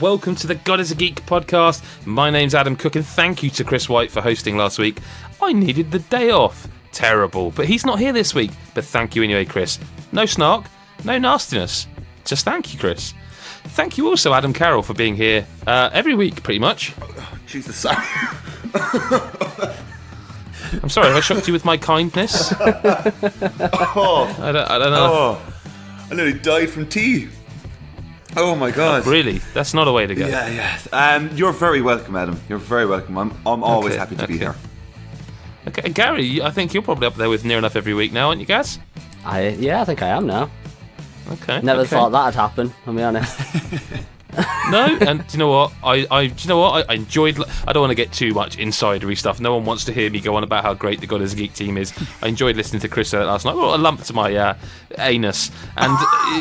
welcome to the God is a Geek podcast. My name's Adam Cook, and thank you to Chris White for hosting last week. I needed the day off. Terrible, but he's not here this week. But thank you anyway, Chris. No snark, no nastiness. Just thank you, Chris. Thank you also, Adam Carroll, for being here every week, pretty much. Jesus, sorry. I'm sorry, have I shocked you with my kindness? I don't know. I nearly died from tea. Oh my god. Oh, really? That's not a way to go. Yeah. You're very welcome, Adam. You're very welcome. I'm always happy to be here. Okay, Gary, I think you're probably up there with near enough every week now, aren't you, Gaz? I think I am now. Okay. Never thought that'd happen, I'll be honest. No, and do you know what? I enjoyed. I don't want to get too much insidery stuff. No one wants to hear me go on about how great the God is a Geek team is. I enjoyed listening to Chris last night. Well, a lump to my anus, and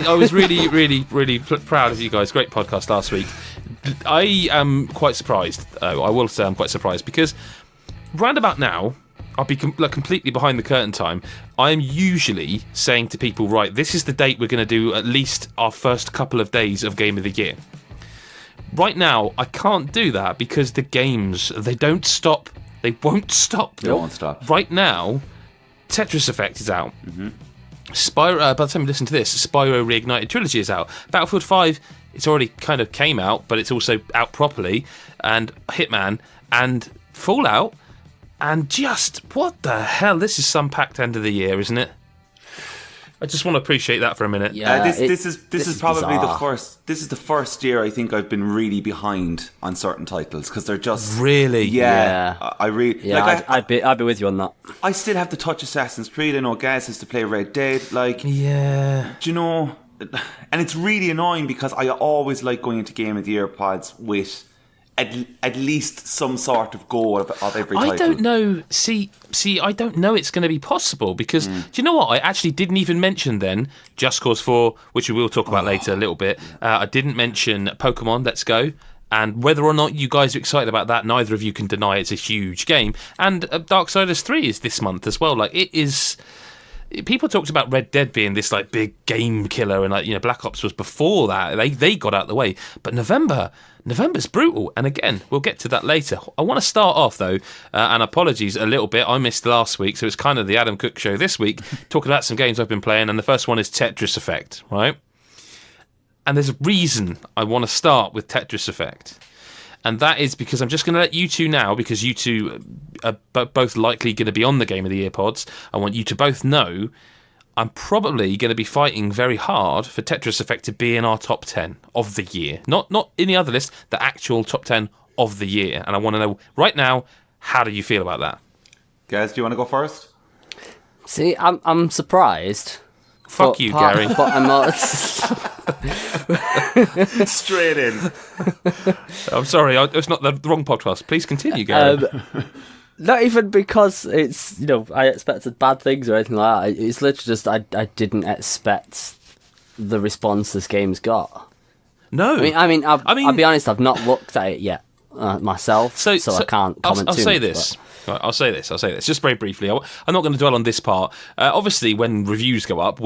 I was really, really, really proud of you guys. Great podcast last week. I am quite surprised. I will say I'm quite surprised because round about now, I'll be completely behind the curtain time. I'm usually saying to people, right, this is the date we're going to do at least our first couple of days of Game of the Year. Right now, I can't do that because the games, they don't stop. They won't stop. They won't stop. Right now, Tetris Effect is out. Mm-hmm. Spyro, by the time you listen to this, Spyro Reignited Trilogy is out. Battlefield V, it's already kind of came out, but it's also out properly. And Hitman and Fallout. And just, what the hell? This is some packed end of the year, isn't it? I just want to appreciate that for a minute. Yeah, this is probably bizarre. the first. This is the first year I think I've been really behind on certain titles because they're just really. Yeah. I really. Yeah, like I'd be with you on that. I still have to touch Assassin's Creed. I know Gaz has to play Red Dead. Like, yeah. do you know? And it's really annoying because I always like going into Game of the Year pods with at least some sort of goal of every title. I don't know. See, I don't know it's going to be possible because do you know what? I actually didn't even mention then Just Cause 4, which we will talk about later a little bit. I didn't mention Pokemon Let's Go. And whether or not you guys are excited about that, neither of you can deny it's a huge game. And Darksiders 3 is this month as well. Like, it is. People talked about Red Dead being this like big game killer, and like, you know, Black Ops was before that. They got out of the way, but November's brutal. And again, we'll get to that later. I want to start off though, and apologies a little bit. I missed last week, so it's kind of the Adam Cook show this week, talking about some games I've been playing. And the first one is Tetris Effect, right? And there's a reason I want to start with Tetris Effect. And that is because I'm just going to let you two now, because you two are both likely going to be on the Game of the Year pods. I want you to both know I'm probably going to be fighting very hard for Tetris Effect to be in our top 10 of the year. Not any other list, the actual top 10 of the year. And I want to know right now, how do you feel about that? Gaz, do you want to go first? See, I'm surprised. Fuck you, Gary. But I'm not. Straight in. I'm sorry, it's not the wrong podcast. Please continue, Gary. Not even because it's, you know, I expected bad things or anything like that. It's literally just I didn't expect the response this game's got. No. I mean, I'll be honest, I've not looked at it yet myself, so I can't comment I'll too say much, this. Right, I'll say this, just very briefly. I'm not going to dwell on this part. Obviously, when reviews go up,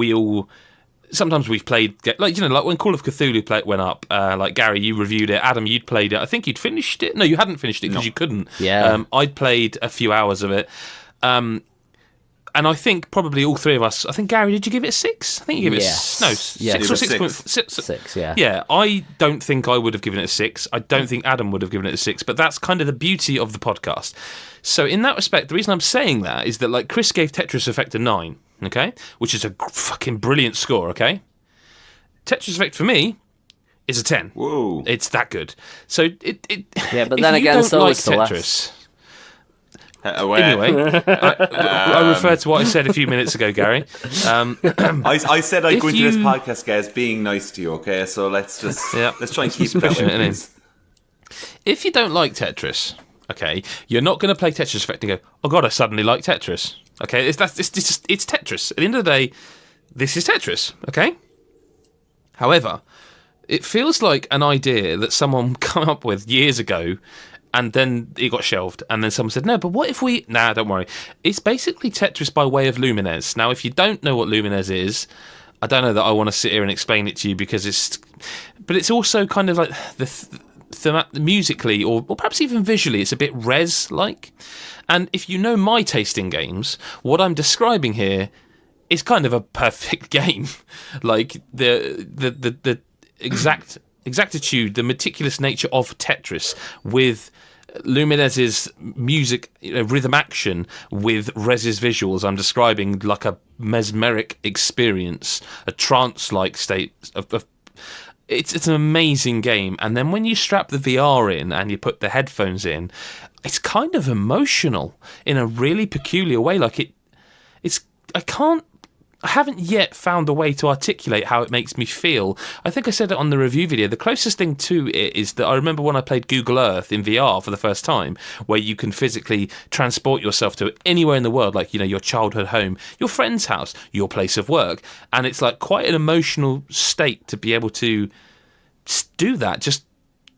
sometimes we've played, like when Call of Cthulhu went up, like Gary, you reviewed it. Adam, you'd played it. I think you'd finished it. No, you hadn't finished it because you couldn't. Yeah. I'd played a few hours of it. And I think probably all three of us, I think, Gary, did you give it a 6? I think you gave it 6 or 6.6. 6, yeah. Yeah, I don't think I would have given it a 6. I don't think Adam would have given it a 6, but that's kind of the beauty of the podcast. So in that respect, the reason I'm saying that is that, like, Chris gave Tetris Effect a 9, okay? Which is a fucking brilliant score, okay? Tetris Effect for me is a 10. Whoa. It's that good. So yeah, but then again, so is Tetris. Anyway, I refer to what I said a few minutes ago, Gary. I said I'd go into this podcast, guys, being nice to you. Okay, so let's try and keep pushing it in. If you don't like Tetris, okay, you're not going to play Tetris Effect and go, "Oh God, I suddenly like Tetris." Okay, it's Tetris. At the end of the day, this is Tetris. Okay. However, it feels like an idea that someone came up with years ago. And then it got shelved. And then someone said, no, but what if we... Nah, don't worry. It's basically Tetris by way of Lumines. Now, if you don't know what Lumines is, I don't know that I want to sit here and explain it to you because it's... But it's also kind of like musically or perhaps even visually, it's a bit Res-like. And if you know my taste in games, what I'm describing here is kind of a perfect game. Like the exactitude, the meticulous nature of Tetris with Luminez's music, rhythm action with Rez's visuals. I'm describing like a mesmeric experience, a trance-like state of it's an amazing game. And then when you strap the VR in and you put the headphones in, it's kind of emotional in a really peculiar way. Like I haven't yet found a way to articulate how it makes me feel. I think I said it on the review video. The closest thing to it is that I remember when I played Google Earth in VR for the first time, where you can physically transport yourself to anywhere in the world, like, your childhood home, your friend's house, your place of work. And it's like quite an emotional state to be able to do that.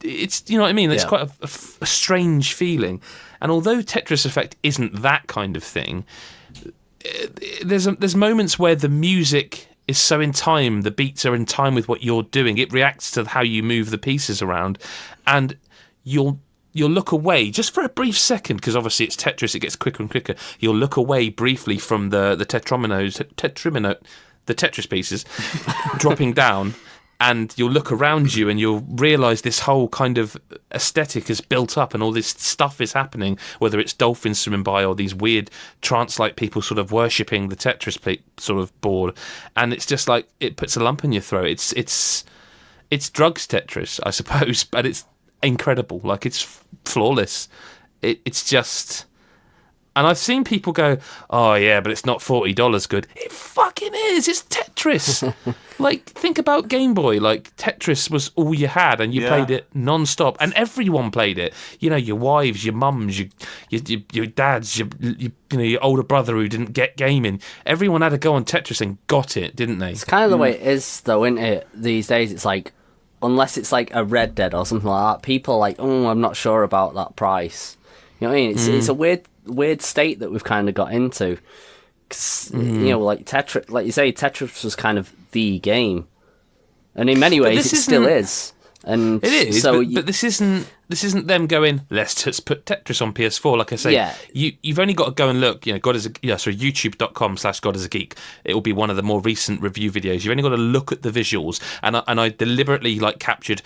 It's, you know what I mean? It's quite a strange feeling. And although Tetris Effect isn't that kind of thing, there's moments where the music is so in time, the beats are in time with what you're doing. It reacts to how you move the pieces around, and you'll look away just for a brief second, because obviously it's Tetris, it gets quicker and quicker. You'll look away briefly from the Tetris pieces dropping down, and you'll look around you and you'll realise this whole kind of aesthetic is built up and all this stuff is happening, whether it's dolphins swimming by or these weird trance-like people sort of worshipping the Tetris sort of board. And it's just like, it puts a lump in your throat. It's drugs Tetris, I suppose, but it's incredible. Like, it's flawless. It's just... And I've seen people go, oh yeah, but it's not $40 good. It fucking is. It's Tetris. Like, think about Game Boy. Like, Tetris was all you had, and you played it non-stop, and everyone played it. Your wives, your mums, your dads, your older brother who didn't get gaming. Everyone had to go on Tetris and got it, didn't they? It's kind of the way it is, though, isn't it? These days, it's like, unless it's like a Red Dead or something like that, people are like, oh, I'm not sure about that price. You know what I mean? It's a weird state that we've kind of got into. 'Cause, like Tetris, like you say, Tetris was kind of the game, and in many ways it still is. And it is, so but this isn't them going, let's just put Tetris on PS4. Like I say, you've only got to go and look. YouTube.com/GodIsAGeek. It will be one of the more recent review videos. You've only got to look at the visuals, and I deliberately captured,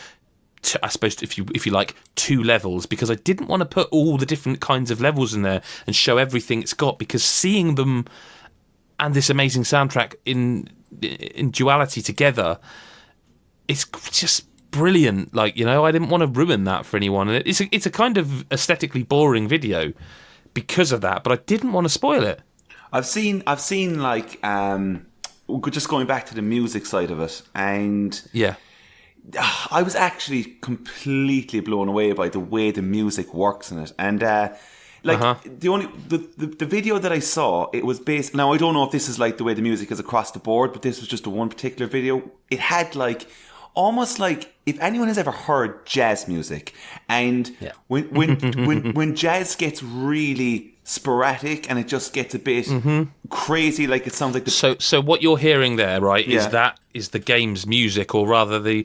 I suppose, if you like, 2 levels, because I didn't want to put all the different kinds of levels in there and show everything it's got, because seeing them and this amazing soundtrack in duality together, it's just brilliant. Like, I didn't want to ruin that for anyone, and it's a kind of aesthetically boring video because of that, but I didn't want to spoil it. I've seen like just going back to the music side of it, and I was actually completely blown away by the way the music works in it. And the video that I saw, it was based... Now, I don't know if this is like the way the music is across the board, but this was just the one particular video. It had almost like, if anyone has ever heard jazz music, and when jazz gets really sporadic and it just gets a bit crazy, like it sounds like so what you're hearing there, right, is the game's music, or rather the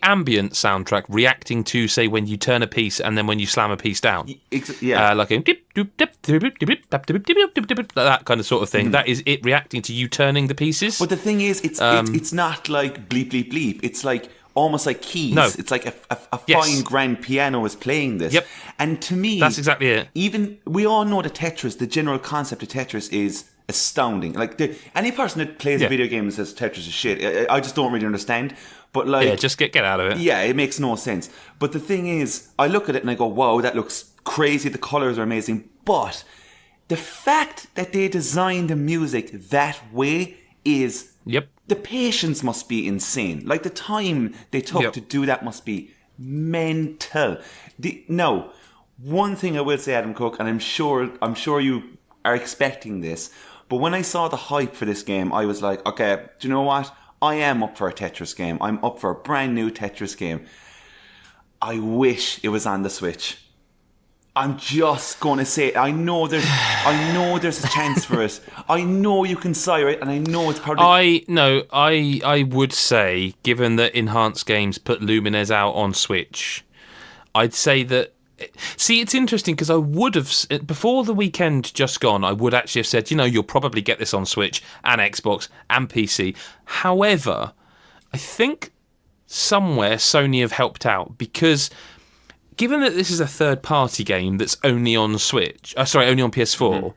ambient soundtrack reacting to, say, when you turn a piece and then when you slam a piece down, like a that kind of sort of thing. That is it reacting to you turning the pieces. But the thing is, it's not like bleep bleep bleep. It's like almost like keys. No. It's like a fine grand piano is playing this. Yep. And to me, that's exactly it. Even we all know that Tetris, the general concept of Tetris is astounding. Like, any person that plays a video game and says Tetris is shit, I just don't really understand. But just get out of it. Yeah, it makes no sense. But the thing is, I look at it and I go, wow, that looks crazy. The colors are amazing. But the fact that they designed the music that way is... Yep. The patience must be insane. Like, the time they took to do that must be mental. Now, one thing I will say, Adam Cook, and I'm sure you are expecting this, but when I saw the hype for this game, I was like, okay, do you know what? I am up for a Tetris game. I'm up for a brand new Tetris game. I wish it was on the Switch. I'm just going to say, I know there's a chance for it. I know you can sire it, and I know it's probably... I would say, given that Enhanced Games put Lumines out on Switch, I'd say that. See, it's interesting because I would have, before the weekend just gone, I would actually have said, you'll probably get this on Switch and Xbox and PC. However, I think somewhere Sony have helped out because given that this is a third-party game that's only on only on PS4,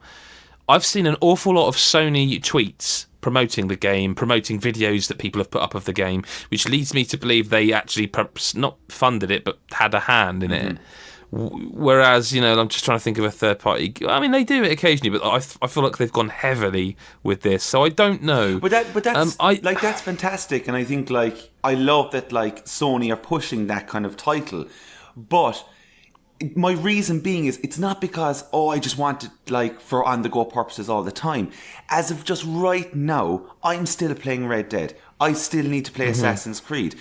I've seen an awful lot of Sony tweets promoting the game, promoting videos that people have put up of the game, which leads me to believe they actually perhaps not funded it, but had a hand in it. Whereas, I'm just trying to think of a third party. I mean, they do it occasionally, but I feel like they've gone heavily with this, so I don't know. But that's that's fantastic, and I think I love that Sony are pushing that kind of title. But my reason being is it's not because I just want it for on the go purposes all the time. As of just right now, I'm still playing Red Dead. I still need to play Assassin's Creed.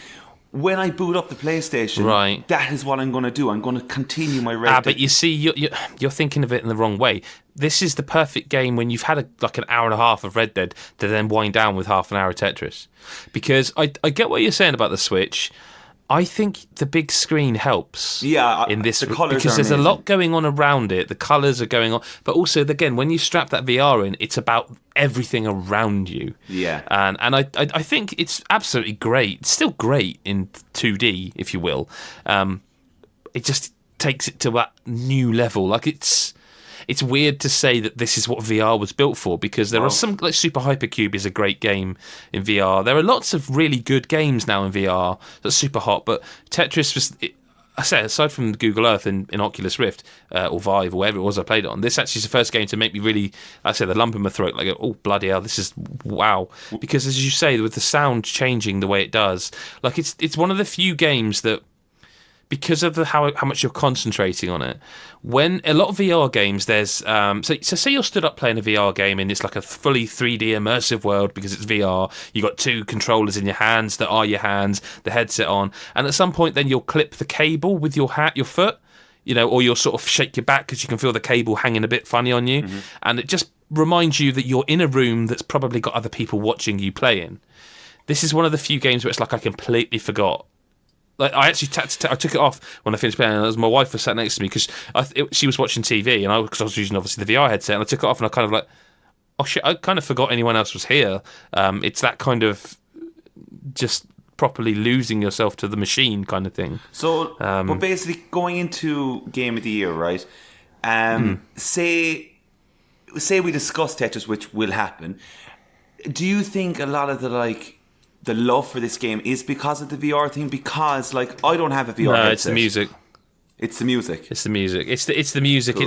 When I boot up the PlayStation, that is what I'm going to do. I'm going to continue my Red Dead. But you see, you're thinking of it in the wrong way. This is the perfect game when you've had an hour and a half of Red Dead to then wind down with half an hour of Tetris. Because I get what you're saying about the Switch. I think the big screen helps in this because there's a lot going on around it. The colours are going on. But also, again, when you strap that VR in, it's about everything around you. Yeah. And I think it's absolutely great. It's still great in 2D, if you will. It just takes it to that new level. It's weird to say that this is what VR was built for because there are some, Super Hypercube is a great game in VR. There are lots of really good games now in VR that's super hot, but Tetris was, I say, aside from Google Earth in Oculus Rift or Vive or whatever it was I played it on, this actually is the first game to make me really, the lump in my throat, oh, bloody hell, this is wow. Because as you say, with the sound changing the way it does, it's one of the few games that, because of how much you're concentrating on it, when a lot of VR games, there's so say you're stood up playing a VR game and it's like a fully 3D immersive world because it's VR. You got two controllers in your hands that are your hands, the headset on, and at some point then you'll clip the cable with your foot, or you'll sort of shake your back because you can feel the cable hanging a bit funny on you, and it just reminds you that you're in a room that's probably got other people watching you playing. This is one of the few games where it's I completely forgot. I actually I took it off when I finished playing, and my wife was sat next to me because she was watching TV, and because I was using obviously the VR headset, and I took it off, and I kind of oh shit, I kind of forgot anyone else was here. It's that kind of just properly losing yourself to the machine kind of thing. So, but basically going into Game of the Year, right? Say we discuss Tetris, which will happen. Do you think a lot of the love for this game is because of the VR thing? Because I don't have a VR headset. It's the music. It's the music. It's the music. It's the music. Cool.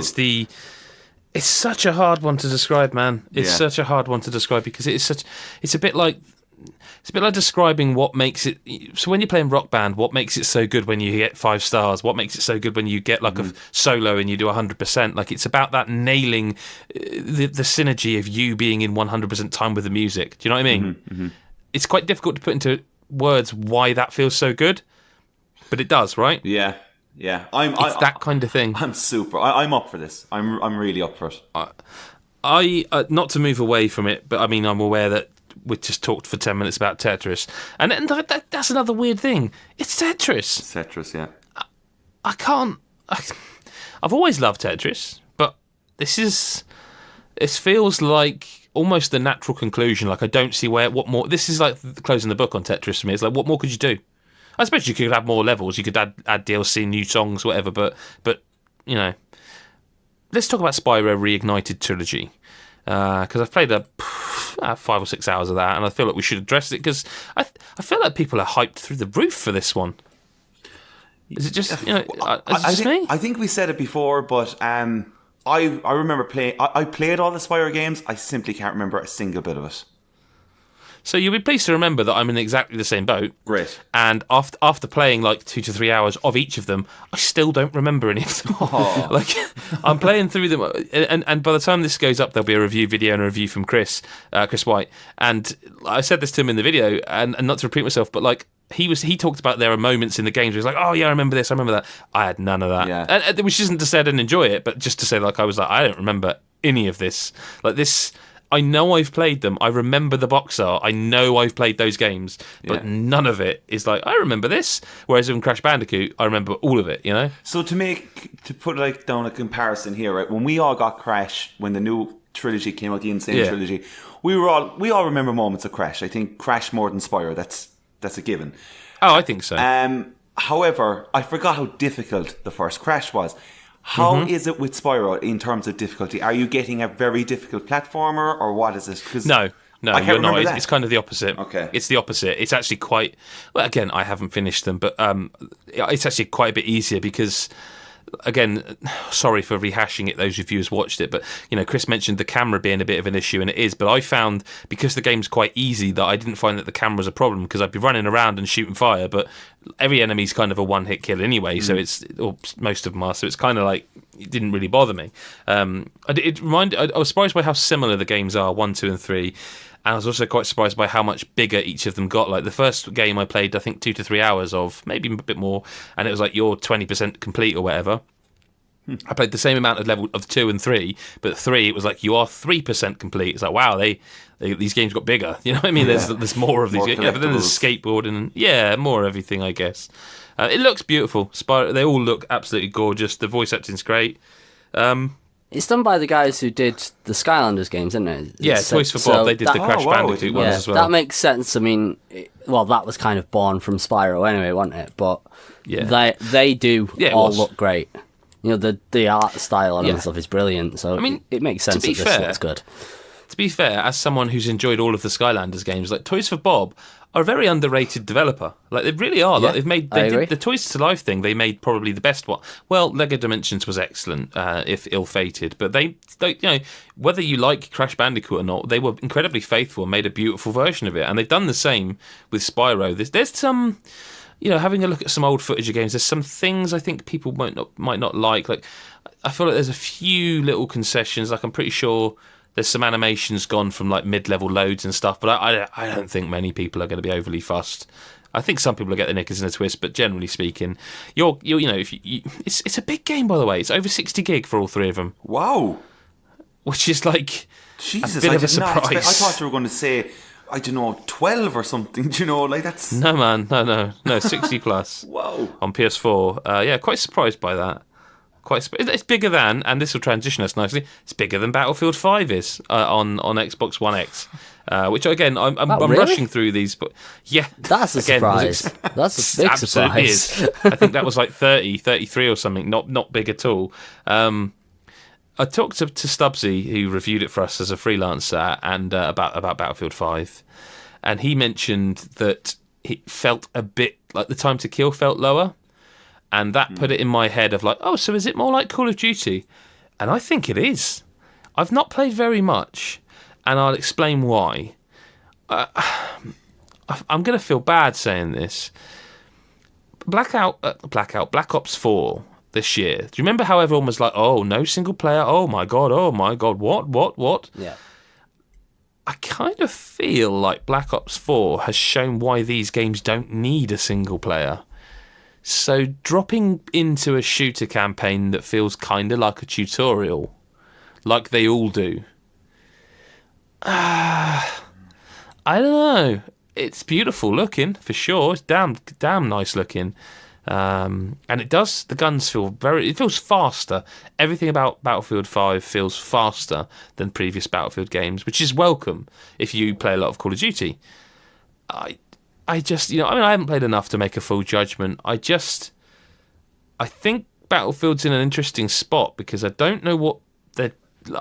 It's such a hard one to describe, man. It's such a hard one to describe because it's a bit like describing what makes it. So when you're playing Rock Band, what makes it so good when you get 5 stars? What makes it so good when you get a solo and you do 100%? It's about that nailing the synergy of you being in 100% time with the music. Do you know what I mean? It's quite difficult to put into words why that feels so good, but it does, right? Yeah. It's that kind of thing. I'm up for this. I'm really up for it. I not to move away from it, but I mean, I'm aware that we just talked for 10 minutes about Tetris, and that's another weird thing. It's Tetris. It's Tetris, yeah. I can't. I've always loved Tetris, but it feels like almost the natural conclusion. I don't see what more. This is closing the book on Tetris for me. It's what more could you do? I suppose you could add more levels. You could add DLC, new songs, whatever. But let's talk about Spyro Reignited Trilogy because I've played 5 or 6 hours of that, and I feel like we should address it because I feel like people are hyped through the roof for this one. Is it just me? I think we said it before, but I remember playing. I played all the Spyro games. I simply can't remember a single bit of it. So you'll be pleased to remember that I'm in exactly the same boat. Great. And after playing 2 to 3 hours of each of them, I still don't remember any of them. I'm playing through them, and by the time this goes up, there'll be a review video and a review from Chris White. And I said this to him in the video, and not to repeat myself, but he talked about there are moments in the games where he's oh yeah, I remember this, I remember that. I had none of that. Yeah. And which isn't to say I didn't enjoy it, but just to say I was I don't remember any of this. This, I know I've played them. I remember the box art. I know I've played those games, but none of it is like, I remember this. Whereas in Crash Bandicoot, I remember all of it, you know? So to put like down a comparison here, right? When we all got Crash, when the new trilogy came out, the Insane trilogy, we all remember moments of Crash. I think Crash more than Spyro. That's a given. Oh, I think so. However, I forgot how difficult the first Crash was. How is it with Spyro in terms of difficulty? Are you getting a very difficult platformer, or what is it? 'Cause No, I can't you're remember not. that. It's kind of the opposite. Okay. It's the opposite. It's actually quite... Well, again, I haven't finished them, but it's actually quite a bit easier because... Again, sorry for rehashing it, those of you who's watched it, but Chris mentioned the camera being a bit of an issue, and it is, but I found, because the game's quite easy, that I didn't find that the camera's a problem, because I'd be running around and shooting fire, but every enemy's kind of a one-hit kill anyway, so it's, or most of them are, so it's kind of like, it didn't really bother me. I was surprised by how similar the games are, 1, 2 and 3, and I was also quite surprised by how much bigger each of them got. Like the first game I played, I think 2 to 3 hours of, maybe a bit more, and it was like you're 20% complete or whatever. I played the same amount of level of 2 and 3, but 3 it was like you are 3% complete. It's like, wow, these games got bigger. You know what I mean? There's more of these. But then there's skateboarding and more everything, I guess. It looks beautiful. Spyro, they all look absolutely gorgeous. The voice acting's great. It's done by the guys who did the Skylanders games, isn't it? Toys for Bob. They did the Crash Bandicoot ones as well. That makes sense. I mean, that was kind of born from Spyro anyway, wasn't it? But they do all look great. The art style and stuff is brilliant. So I mean, it makes sense that this looks good. To be fair, as someone who's enjoyed all of the Skylanders games, like Toys for Bob are a very underrated developer. Like they really are. Like they did the Toys to Life thing. They made probably the best one. Well, Lego Dimensions was excellent, if ill-fated. But they, whether you like Crash Bandicoot or not, they were incredibly faithful and made a beautiful version of it. And they've done the same with Spyro. There's some, having a look at some old footage of games. There's some things I think people might not like. Like I feel like there's a few little concessions. Like I'm pretty sure. There's some animations gone from like mid-level loads and stuff, but I don't think many people are going to be overly fussed. I think some people will get their knickers in a twist, but generally speaking, it's a big game, by the way. It's over 60 gig for all three of them. Wow, which is like Jesus, a bit of a surprise. I thought you were going to say, I don't know, 12 or something. Do you know, like that's no man, no 60 plus. Whoa, on PS4. Quite surprised by that. It's bigger than, and this will transition us nicely. It's bigger than Battlefield 5 is on Xbox One X, which again I'm really? rushing through these, but that's a surprise. That's a big surprise. Is. I think that was like 30, 33 or something. Not big at all. I talked to Stubbsy, who reviewed it for us as a freelancer, and about Battlefield 5, and he mentioned that it felt a bit like the time to kill felt lower. And that put it in my head of like, oh, so is it more like Call of Duty? And I think it is. I've not played very much, and I'll explain why. I'm going to feel bad saying this. Black Ops 4 this year. Do you remember how everyone was like, oh, no single player? Oh my God, what? Yeah. I kind of feel like Black Ops 4 has shown why these games don't need a single player. So dropping into a shooter campaign that feels kind of like a tutorial, like they all do, I don't know. It's beautiful looking, for sure. It's damn nice looking. And the guns it feels faster. Everything about Battlefield 5 feels faster than previous Battlefield games, which is welcome if you play a lot of Call of Duty. I haven't played enough to make a full judgment. I think Battlefield's in an interesting spot because I don't know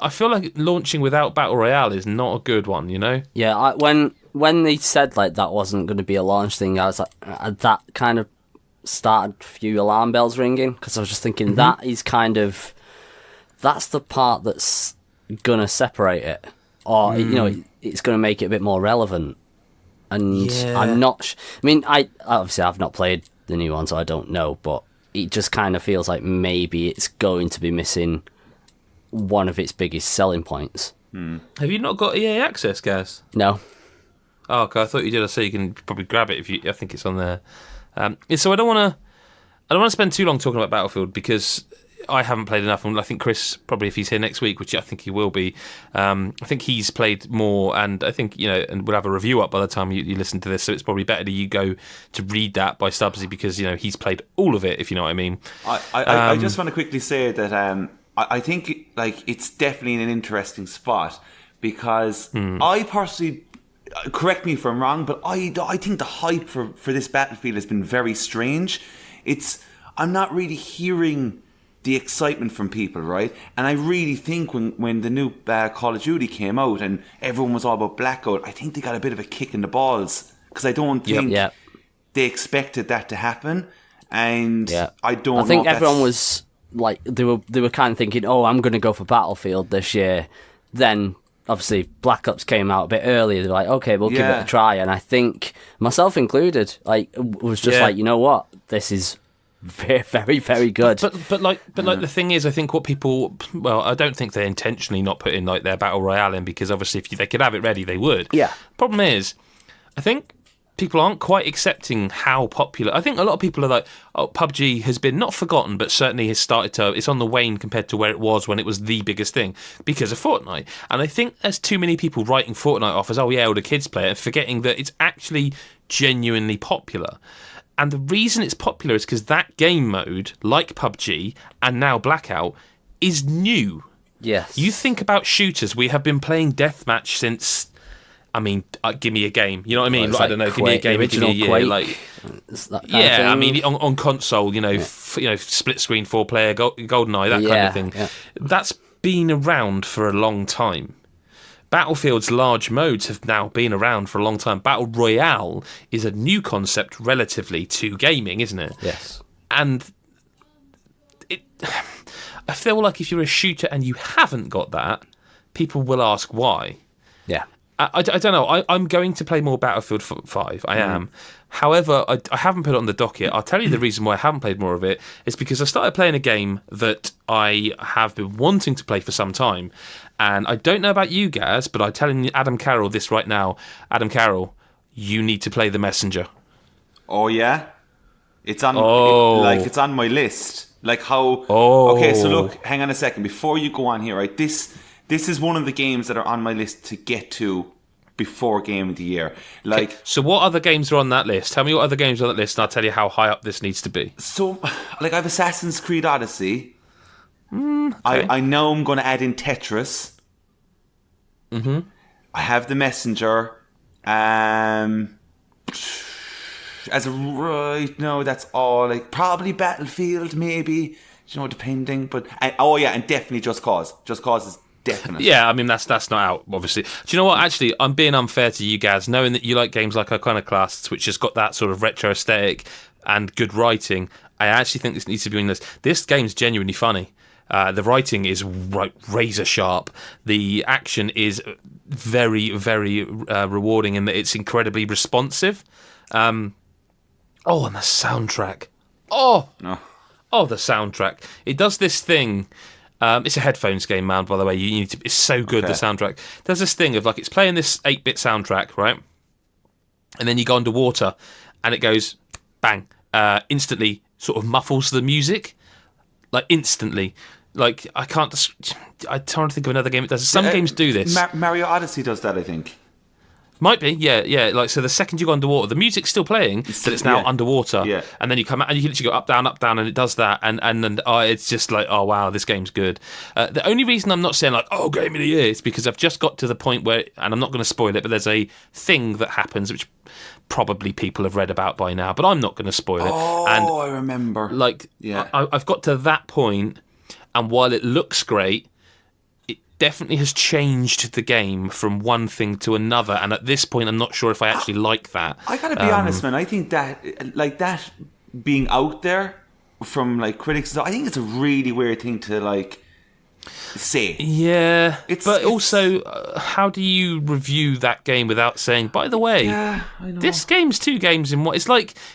I feel like launching without Battle Royale is not a good one, Yeah, when they said like that wasn't going to be a launch thing, I was like, that kind of started a few alarm bells ringing because I was just thinking that is that's the part that's going to separate it, or it's going to make it a bit more relevant. And I'm not... I've not played the new one, so I don't know, but it just kind of feels like maybe it's going to be missing one of its biggest selling points. Have you not got EA Access, Gaz? No. Oh, okay, I thought you did. I say you can probably grab it I think it's on there. So I don't want to spend too long talking about Battlefield because I haven't played enough, and I think Chris, probably if he's here next week, which I think he will be, I think he's played more, and I think, and we'll have a review up by the time you listen to this, so it's probably better that you go to read that by Stubbsy, because, he's played all of it, if you know what I mean. I just want to quickly say that I think it's definitely in an interesting spot, because I personally, correct me if I'm wrong, but I think the hype for this Battlefield has been very strange. I'm not really hearing the excitement from people, right? And I really think when the new Call of Duty came out and everyone was all about Blackout, I think they got a bit of a kick in the balls, because I don't think they expected that to happen. And I think everyone was like, they were kind of thinking, oh, I'm going to go for Battlefield this year. Then obviously Black Ops came out a bit earlier. They're like, okay, we'll give it a try. And I think, myself included, was just like, you know what, this is very, very, very good. But the thing is, I think what people, I don't think they're intentionally not putting their battle royale in, because obviously if they could have it ready, they would. Yeah. Problem is, I think people aren't quite accepting how popular. I think a lot of people are like, oh, PUBG has been not forgotten, but certainly has started to. It's on the wane compared to where it was when it was the biggest thing, because of Fortnite. And I think there's too many people writing Fortnite off as, oh yeah, all the kids play it, and forgetting that it's actually genuinely popular. And the reason it's popular is because that game mode, like PUBG and now Blackout, is new. Yes. You think about shooters, we have been playing deathmatch since, give me a game. You know what I mean? Well, I don't know, give me a game, give me a year. Quake. On console, split screen 4-player, GoldenEye, that kind of thing. Yeah. That's been around for a long time. Battlefield's large modes have now been around for a long time. Battle Royale is a new concept relatively to gaming, isn't it? Yes. And I feel like if you're a shooter and you haven't got that, people will ask why. Yeah. I don't know. I'm going to play more Battlefield 5. I am. However, I haven't put it on the docket. I'll tell you the reason why I haven't played more of it is because I started playing a game that I have been wanting to play for some time. And I don't know about you guys, but I'm telling you, Adam Carroll, this right now. Adam Carroll, you need to play The Messenger. Oh, yeah? It's on it's on my list. Like how... Oh. Okay, so look, hang on a second. Before you go on here, right? This is one of the games that are on my list to get to before Game of the Year. Okay, so what other games are on that list? Tell me what other games are on that list, and I'll tell you how high up this needs to be. So, I have Assassin's Creed Odyssey. Okay. I know I'm going to add in Tetris. Mm-hmm. I have The Messenger. As a right now, that's all. Probably Battlefield, maybe. Depending. But and definitely Just Cause. Just Cause is definite. Yeah, that's not out, obviously. Do you know what? Actually, I'm being unfair to you guys, knowing that you like games like Iconoclasts, which has got that sort of retro aesthetic and good writing. I actually think this needs to be on this. This game's genuinely funny. The writing is razor sharp. The action is very, very rewarding in that it's incredibly responsive. And the soundtrack. The soundtrack. It does this thing. It's a headphones game, man, by the way. You need to. It's so good, the soundtrack. There's this thing of it's playing this 8-bit soundtrack, right? And then you go underwater and it goes bang. Instantly sort of muffles the music. Instantly. I'm trying to think of another game that does it. Some games do this. Mario Odyssey does that, I think. Might be, yeah. So the second you go underwater, the music's still playing, but it's now underwater. Yeah. And then you come out and you literally go up, down, and it does that. And it's just oh wow, this game's good. The only reason I'm not saying Game of the Year is because I've just got to the point where, and I'm not going to spoil it, but there's a thing that happens which probably people have read about by now, but I'm not going to spoil it. I remember. I've got to that point, and while it looks great, definitely has changed the game from one thing to another, and at this point I'm not sure if I actually like that. I gotta be honest, man. I think that that being out there from critics, I think it's a really weird thing to say. Yeah, but also how do you review that game without saying, by the way, I know. This game's 2 games in one? It's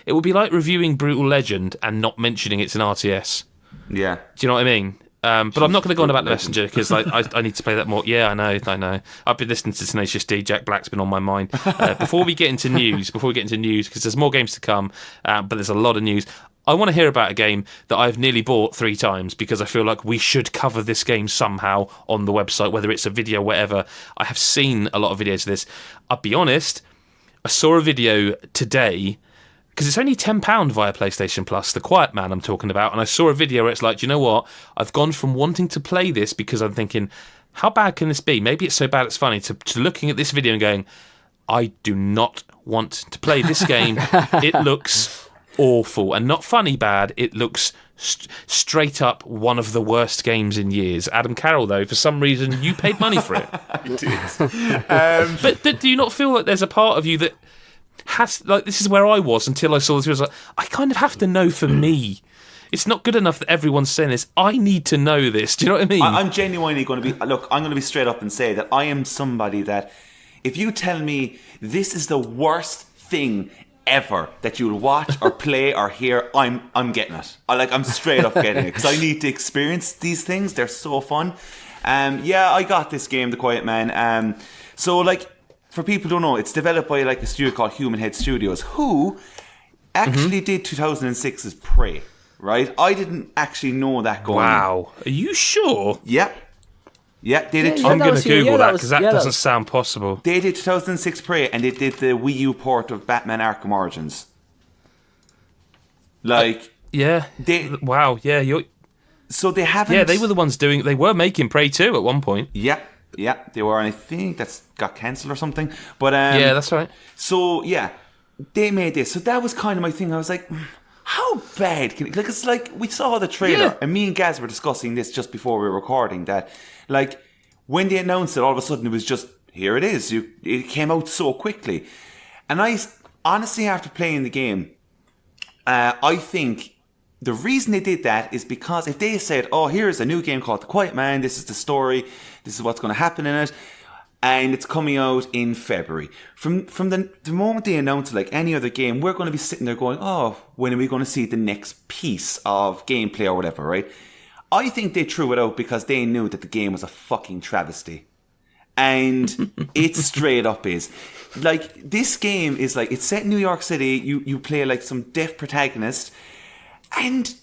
it would be like reviewing Brutal Legend and not mentioning it's an RTS. Yeah. Do you know what I mean? But I'm not going to go on about The Messenger because I need to play that more. Yeah, I know. I've been listening to Tenacious D. Jack Black's been on my mind. Before we get into news, because there's more games to come, but there's a lot of news. I want to hear about a game that I've nearly bought 3 times because I feel like we should cover this game somehow on the website, whether it's a video, whatever. I have seen a lot of videos of this. I'll be honest, I saw a video today, because it's only £10 via PlayStation Plus, The Quiet Man I'm talking about, and I saw a video where it's like, do you know what? I've gone from wanting to play this because I'm thinking, how bad can this be? Maybe it's so bad it's funny, to looking at this video and going, I do not want to play this game. It looks awful, and not funny bad. It looks straight up one of the worst games in years. Adam Carroll, though, for some reason, you paid money for it. I did. But do you not feel like there's a part of you that has, like, this is where I was until I saw this. I was like, I kind of have to know for me. It's not good enough that everyone's saying this. I need to know this. Do you know what I mean? I'm genuinely going to be... Look, I'm going to be straight up and say that I am somebody that... If you tell me this is the worst thing ever that you'll watch or play or hear, I'm getting it. I'm straight up getting it because I need to experience these things. They're so fun. Yeah, I got this game, The Quiet Man. So, like, for people who don't know, it's developed by like a studio called Human Head Studios, who actually did 2006's Prey. Right? I didn't actually know that going. Wow, are you sure? Yep. Yeah, they did. I'm going to Google that because that doesn't sound possible. They did 2006 Prey, and they did the Wii U port of Batman Arkham Origins. Yeah. Wow. Yeah. So they haven't. Yeah, they were the ones doing. They were making Prey 2 at one point. Yeah, they were, and I think that's got cancelled or something. But yeah, that's right. So yeah, they made this. So that was kind of my thing. I was like, how bad can it? Like, it's like we saw the trailer, and me and Gaz were discussing this just before we were recording. That, like, when they announced it, all of a sudden it was just, here it is. It came out so quickly, and I honestly, after playing the game, I think the reason they did that is because if they said, oh, here's a new game called The Quiet Man, this is the story, this is what's going to happen in it, and it's coming out in February. From the moment they announce it, like any other game, we're going to be sitting there going, oh, when are we going to see the next piece of gameplay or whatever, right? I think they threw it out because they knew that the game was a fucking travesty. And it straight up is. Like, this game is like, it's set in New York City, you play like some deaf protagonist, and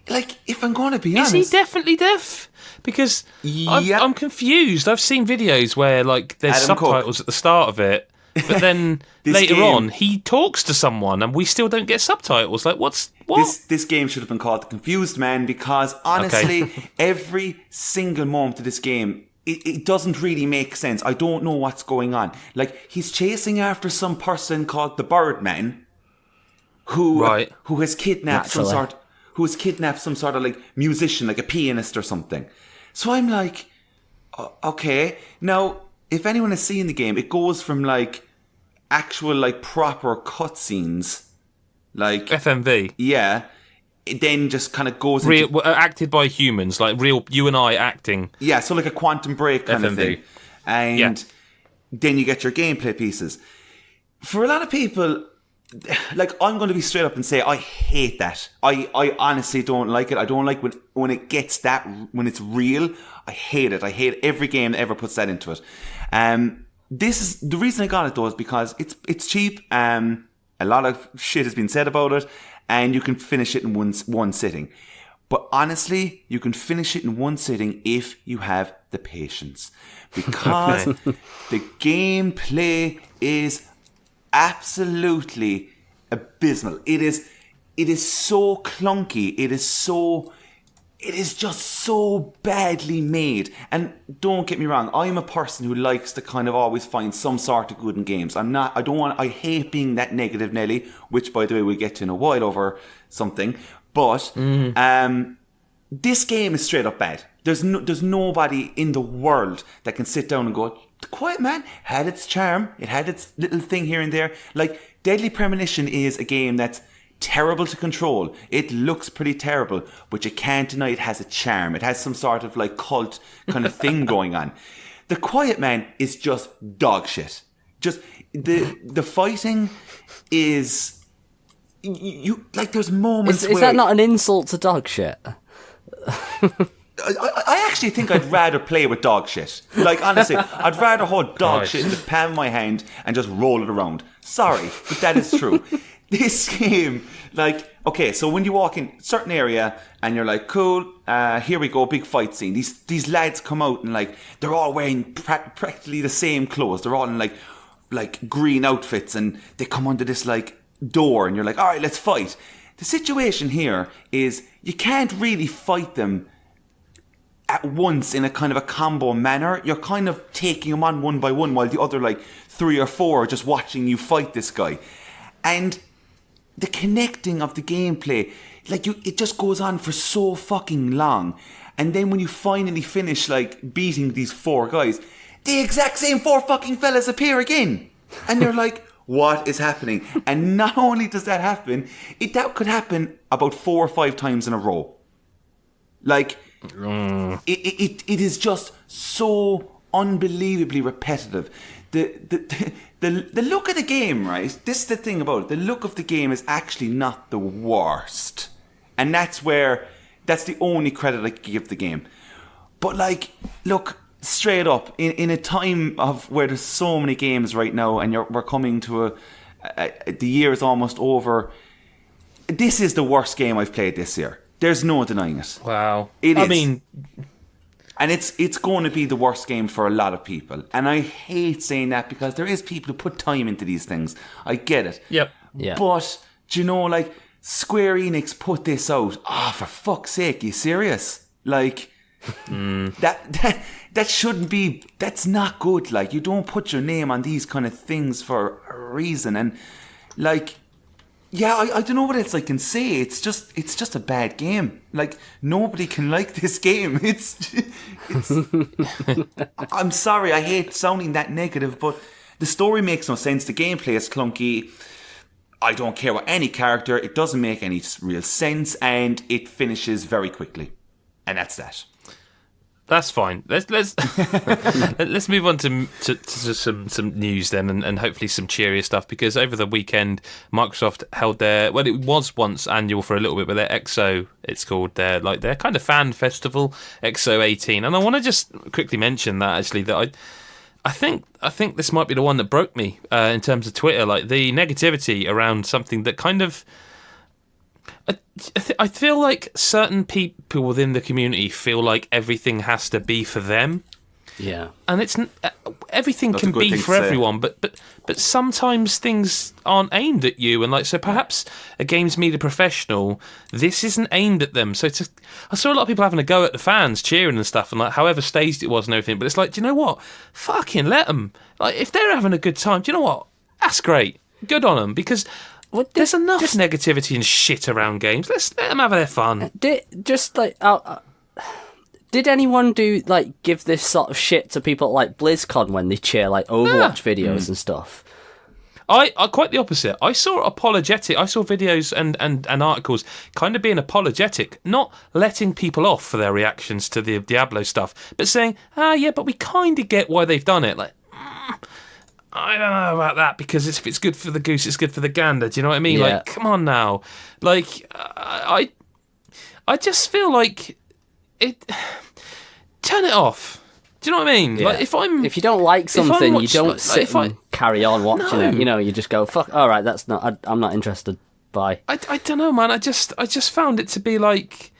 if I'm going to be honest... Is he definitely deaf? Because I'm confused. I've seen videos where like there's Adam subtitles Cook. at the start of it, but then later on he talks to someone and we still don't get subtitles. Like, what? This game should have been called The Confused Man, because honestly, every single moment of this game, it doesn't really make sense. I don't know what's going on. Like, he's chasing after some person called the Birdman, who has kidnapped some sort of like musician, like a pianist or something. So I'm like, okay. Now, if anyone has seen the game, it goes from like actual like proper cutscenes, like FMV. Yeah. It then just kind of goes real, acted by humans, like real you and I acting. Yeah, so like a Quantum Break kind of thing. And then you get your gameplay pieces. For a lot of people, like, I'm going to be straight up and say I hate that. I honestly don't like it. I don't like when it gets that, when it's real. I hate it. I hate every game that ever puts that into it. This is the reason I got it, though, is because it's cheap. A lot of shit has been said about it, and you can finish it in one sitting. But honestly, you can finish it in one sitting if you have the patience, because the gameplay is absolutely abysmal. It is so clunky. It is just so badly made. And don't get me wrong, I'm a person who likes to kind of always find some sort of good in games. I hate being that negative Nelly, which, by the way, we'll get to in a while over something. But this game is straight up bad. There's nobody in the world that can sit down and go, The Quiet Man had its charm. It had its little thing here and there. Like, Deadly Premonition is a game that's terrible to control. It looks pretty terrible, but you can't deny it has a charm. It has some sort of like cult kind of thing going on. The Quiet Man is just dog shit. Just the fighting is you like. There's moments. Is that not an insult to dog shit? I actually think I'd rather play with dog shit. Like, honestly, I'd rather hold dog shit in the palm of my hand and just roll it around. Sorry, but that is true. this game, like, okay, so when you walk in a certain area and you're like, cool, here we go, big fight scene. These lads come out and like they're all wearing practically the same clothes. They're all in like green outfits, and they come under this like door, and you're like, all right, let's fight. The situation here is you can't really fight them at once in a kind of a combo manner. You're kind of taking them on one by one, while the other like 3 or 4 are just watching you fight this guy. And the connecting of the gameplay, like it just goes on for so fucking long. And then when you finally finish like beating these 4 guys, the exact same 4 fucking fellas appear again. And you're like, what is happening? And not only does that happen, that could happen about 4 or 5 times in a row. Like, it is just so unbelievably repetitive. The look of the game, right? This is the thing about it. The look of the game is actually not the worst. And that's the only credit I give the game. But like, look, straight up, in a time of where there's so many games right now, and we're coming to the year is almost over. This is the worst game I've played this year. There's no denying it. Wow. It is. I mean, and it's going to be the worst game for a lot of people. And I hate saying that, because there is people who put time into these things. I get it. Yep. Yeah. But, do you know, like, Square Enix put this out. Oh, for fuck's sake, you serious? Like, that shouldn't be, that's not good. Like, you don't put your name on these kind of things for a reason. And, like, yeah, I don't know what else I can say. It's just a bad game. Like, nobody can like this game. It's I'm sorry, I hate sounding that negative, but the story makes no sense. The gameplay is clunky. I don't care what any character. It doesn't make any real sense, and it finishes very quickly. And that's that. That's fine. Let's let's move on to some news then, and hopefully some cheerier stuff, because over the weekend Microsoft held their, well, it was once annual for a little bit, but their XO, it's called, their kind of fan festival, XO 18, and I want to just quickly mention that actually, that I think this might be the one that broke me in terms of Twitter, like the negativity around something that kind of, I feel like certain people within the community feel like everything has to be for them. Yeah. And it's everything That's can be for say. everyone, but sometimes things aren't aimed at you, and like, so perhaps a games media professional, this isn't aimed at them. So I saw a lot of people having a go at the fans, cheering and stuff, and like however staged it was and everything. But it's like, do you know what? Fucking let them. Like, if they're having a good time, do you know what? That's great. Good on them, because there's enough negativity and shit around games. Let's let them have their fun. Did anyone give this sort of shit to people like BlizzCon when they cheer like Overwatch videos and stuff? I quite the opposite. I saw apologetic. I saw videos and articles kind of being apologetic, not letting people off for their reactions to the Diablo stuff, but saying, yeah, but we kind of get why they've done it. Like, I don't know about that, because if it's good for the goose, it's good for the gander. Do you know what I mean? Yeah. Like, come on now. Like, I just feel like it. Turn it off. Do you know what I mean? Yeah. Like, if you don't like something, you don't sit and carry on watching it. You know, you just go, fuck. All right, that's not. I'm not interested. Bye. I don't know, man. I just found it to be like,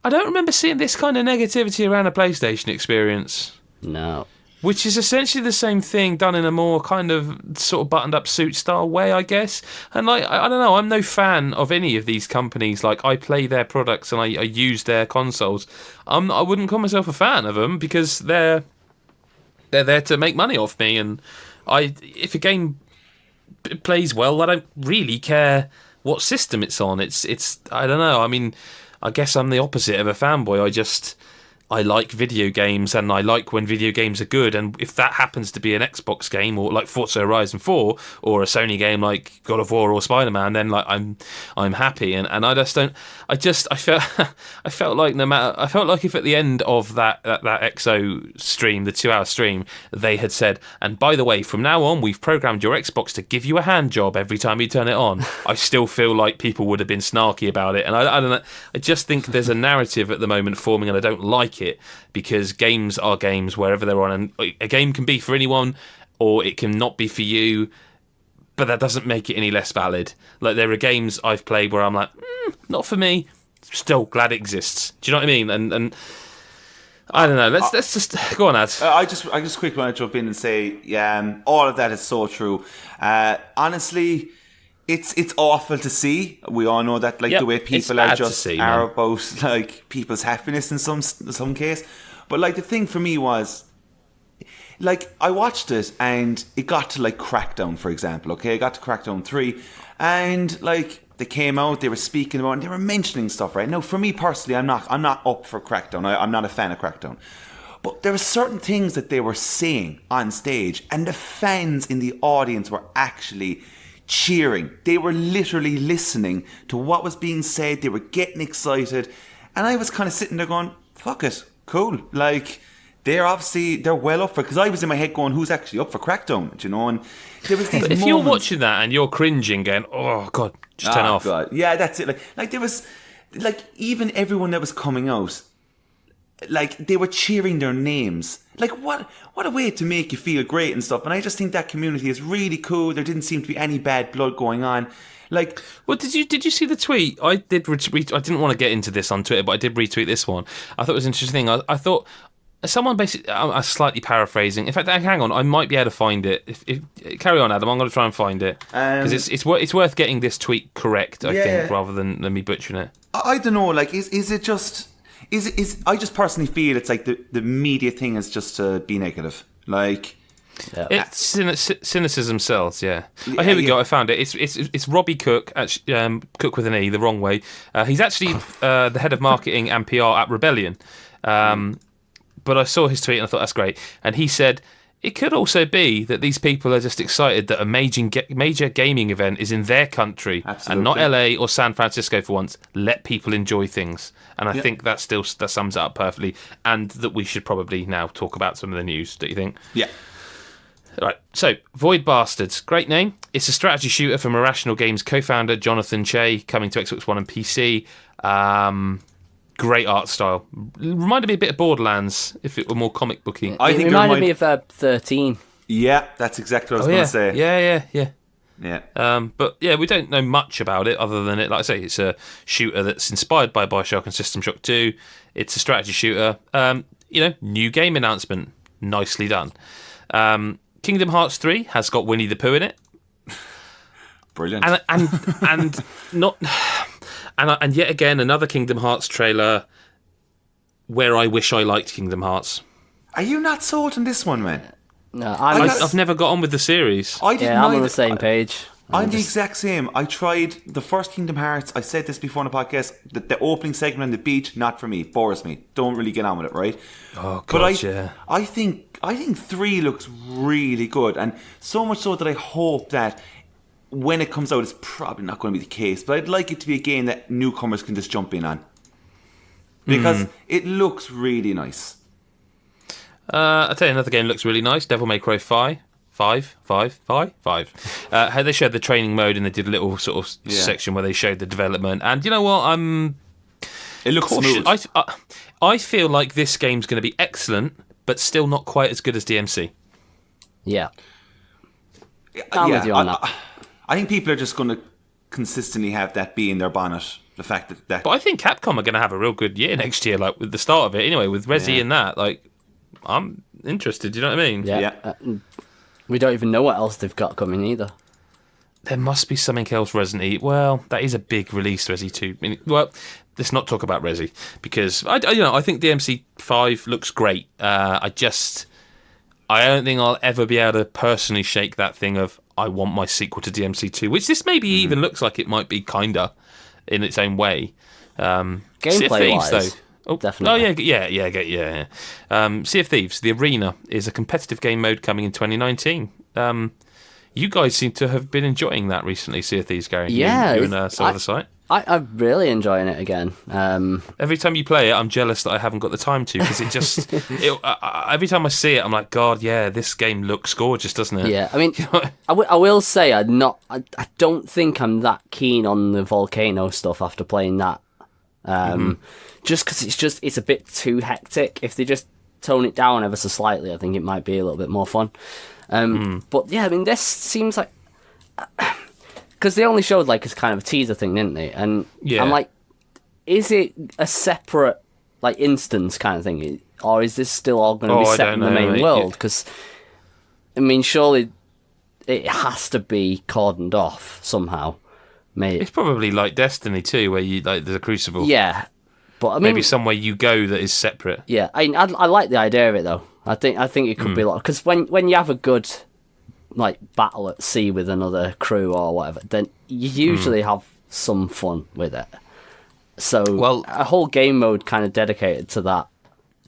I don't remember seeing this kind of negativity around a PlayStation experience. No. Which is essentially the same thing done in a more kind of sort of buttoned up suit style way, I guess. And like, I don't know, I'm no fan of any of these companies. Like, I play their products and I use their consoles. I wouldn't call myself a fan of them, because they're there to make money off me. And if a game plays well, I don't really care what system it's on. It's I don't know. I mean, I guess I'm the opposite of a fanboy. I like video games, and I like when video games are good, and if that happens to be an Xbox game, or like Forza Horizon 4, or a Sony game like God of War or Spider-Man, then like I'm happy, and I just don't. I felt like if at the end of that XO stream, the 2-hour stream, they had said, and by the way, from now on we've programmed your Xbox to give you a hand job every time you turn it on. I still feel like people would have been snarky about it, and I don't know. I just think there's a narrative at the moment forming, and I don't like it, because games are games wherever they're on, and a game can be for anyone or it can not be for you, but that doesn't make it any less valid. Like, there are games I've played where I'm like, not for me. Still glad it exists. Do you know what I mean? And I don't know. Let's just go on, Ad. I just quickly want to jump in and say, all of that is so true. Honestly, it's awful to see. We all know that, like, the way people are just are about, like, people's happiness in some case. But, like, the thing for me was, like, I watched it and it got to, like, Crackdown, for example. Okay, it got to Crackdown 3, and, like, they came out, they were speaking about it, and they were mentioning stuff, right? Now, for me personally, I'm not up for Crackdown. I'm not a fan of Crackdown. But there were certain things that they were saying on stage, and the fans in the audience were actually cheering. They were literally listening to what was being said. They were getting excited. And I was kind of sitting there going, fuck it, cool. Like, they're well up for it. Because I was in my head going, who's actually up for Crackdown? Do you know? And there was these if you're watching that and you're cringing, going, oh, God, just turn off. God. Yeah, that's it. Like there was, like, even everyone that was coming out, like, they were cheering their names. Like, what a way to make you feel great and stuff. And I just think that community is really cool. There didn't seem to be any bad blood going on. Like, well, did you see the tweet? I did retweet. I didn't want to get into this on Twitter, but I did retweet this one. I thought it was an interesting thing. I thought someone basically, I'm slightly paraphrasing. In fact, hang on, I might be able to find it. If carry on, Adam. I'm going to try and find it because it's worth getting this tweet correct. I think, rather than me butchering it. I don't know. Like, is it just? I just personally feel it's like the media thing is just to be negative. Like, it's cynicism sells. Yeah. Oh, here we go. I found it. It's Robbie Cook, Cook with an E, the wrong way. He's actually the head of marketing and PR at Rebellion. But I saw his tweet and I thought that's great. And he said, it could also be that these people are just excited that a major gaming event is in their country. Absolutely. And not LA or San Francisco for once. Let people enjoy things. And I think that sums it up perfectly. And that we should probably now talk about some of the news, don't you think? Yeah. Right, so Void Bastards, great name. It's a strategy shooter from Irrational Games co-founder Jonathan Che, coming to Xbox One and PC. Great art style. Reminded me a bit of Borderlands, if it were more comic booky. I think it reminded me of 13. Yeah, that's exactly what I was going to say. Yeah. But yeah, we don't know much about it other than it. Like I say, it's a shooter that's inspired by Bioshock and System Shock 2. It's a strategy shooter. New game announcement. Nicely done. Kingdom Hearts 3 has got Winnie the Pooh in it. Brilliant. And yet again, another Kingdom Hearts trailer where I wish I liked Kingdom Hearts. Are you not sold on this one, man? No, I've never got on with the series. I'm on the same page. I'm the exact same. I tried the first Kingdom Hearts. I said this before on the podcast. The opening segment on the beach, not for me. Bores me. Don't really get on with it, right? Oh, God, yeah. I think 3 looks really good. And so much so that I hope that when it comes out, it's probably not going to be the case. But I'd like it to be a game that newcomers can just jump in on. Because it looks really nice. I'll tell you another game looks really nice. Devil May Cry 5. How they showed the training mode and they did a little sort of section where they showed the development. And you know what? It looks smooth. I feel like this game's going to be excellent, but still not quite as good as DMC. Yeah. I'm with you on that. I think people are just going to consistently have that be in their bonnet. The fact that. But I think Capcom are going to have a real good year next year, like with the start of it. Anyway, with Resi and that, like, I'm interested. Do you know what I mean? Yeah. We don't even know what else they've got coming either. There must be something else Resident Evil. Well, that is a big release, Resi 2. I mean, well, let's not talk about Resi because I think DMC 5 looks great. I don't think I'll ever be able to personally shake that thing of I want my sequel to DMC 2, which this maybe even looks like it might be kinda in its own way. Gameplay wise, though. Definitely. Oh yeah. Sea of Thieves, the Arena, is a competitive game mode coming in 2019. You guys seem to have been enjoying that recently, Sea of Thieves, Gary. Yeah, you and some other site. I'm really enjoying it again. Every time you play it, I'm jealous that I haven't got the time to because it just. Every time I see it, I'm like, God, yeah, this game looks gorgeous, doesn't it? Yeah, I mean, I will say I don't think I'm that keen on the volcano stuff after playing that. Just because it's a bit too hectic. If they just tone it down ever so slightly, I think it might be a little bit more fun. But yeah, I mean, this seems like because they only showed like as kind of a teaser thing, didn't they? And Yeah. I'm like, is it a separate like instance kind of thing, or is this still all going to be set in the main world? Because I mean, surely it has to be cordoned off somehow. Maybe It's probably like Destiny 2, where you like there's a crucible. yeah, but I mean, Maybe somewhere you go that is separate. yeah, I like the idea of it though. I think it could be a lot, because when you have a good like battle at sea with another crew or whatever, then you usually have some fun with it. So a whole game mode kind of dedicated to that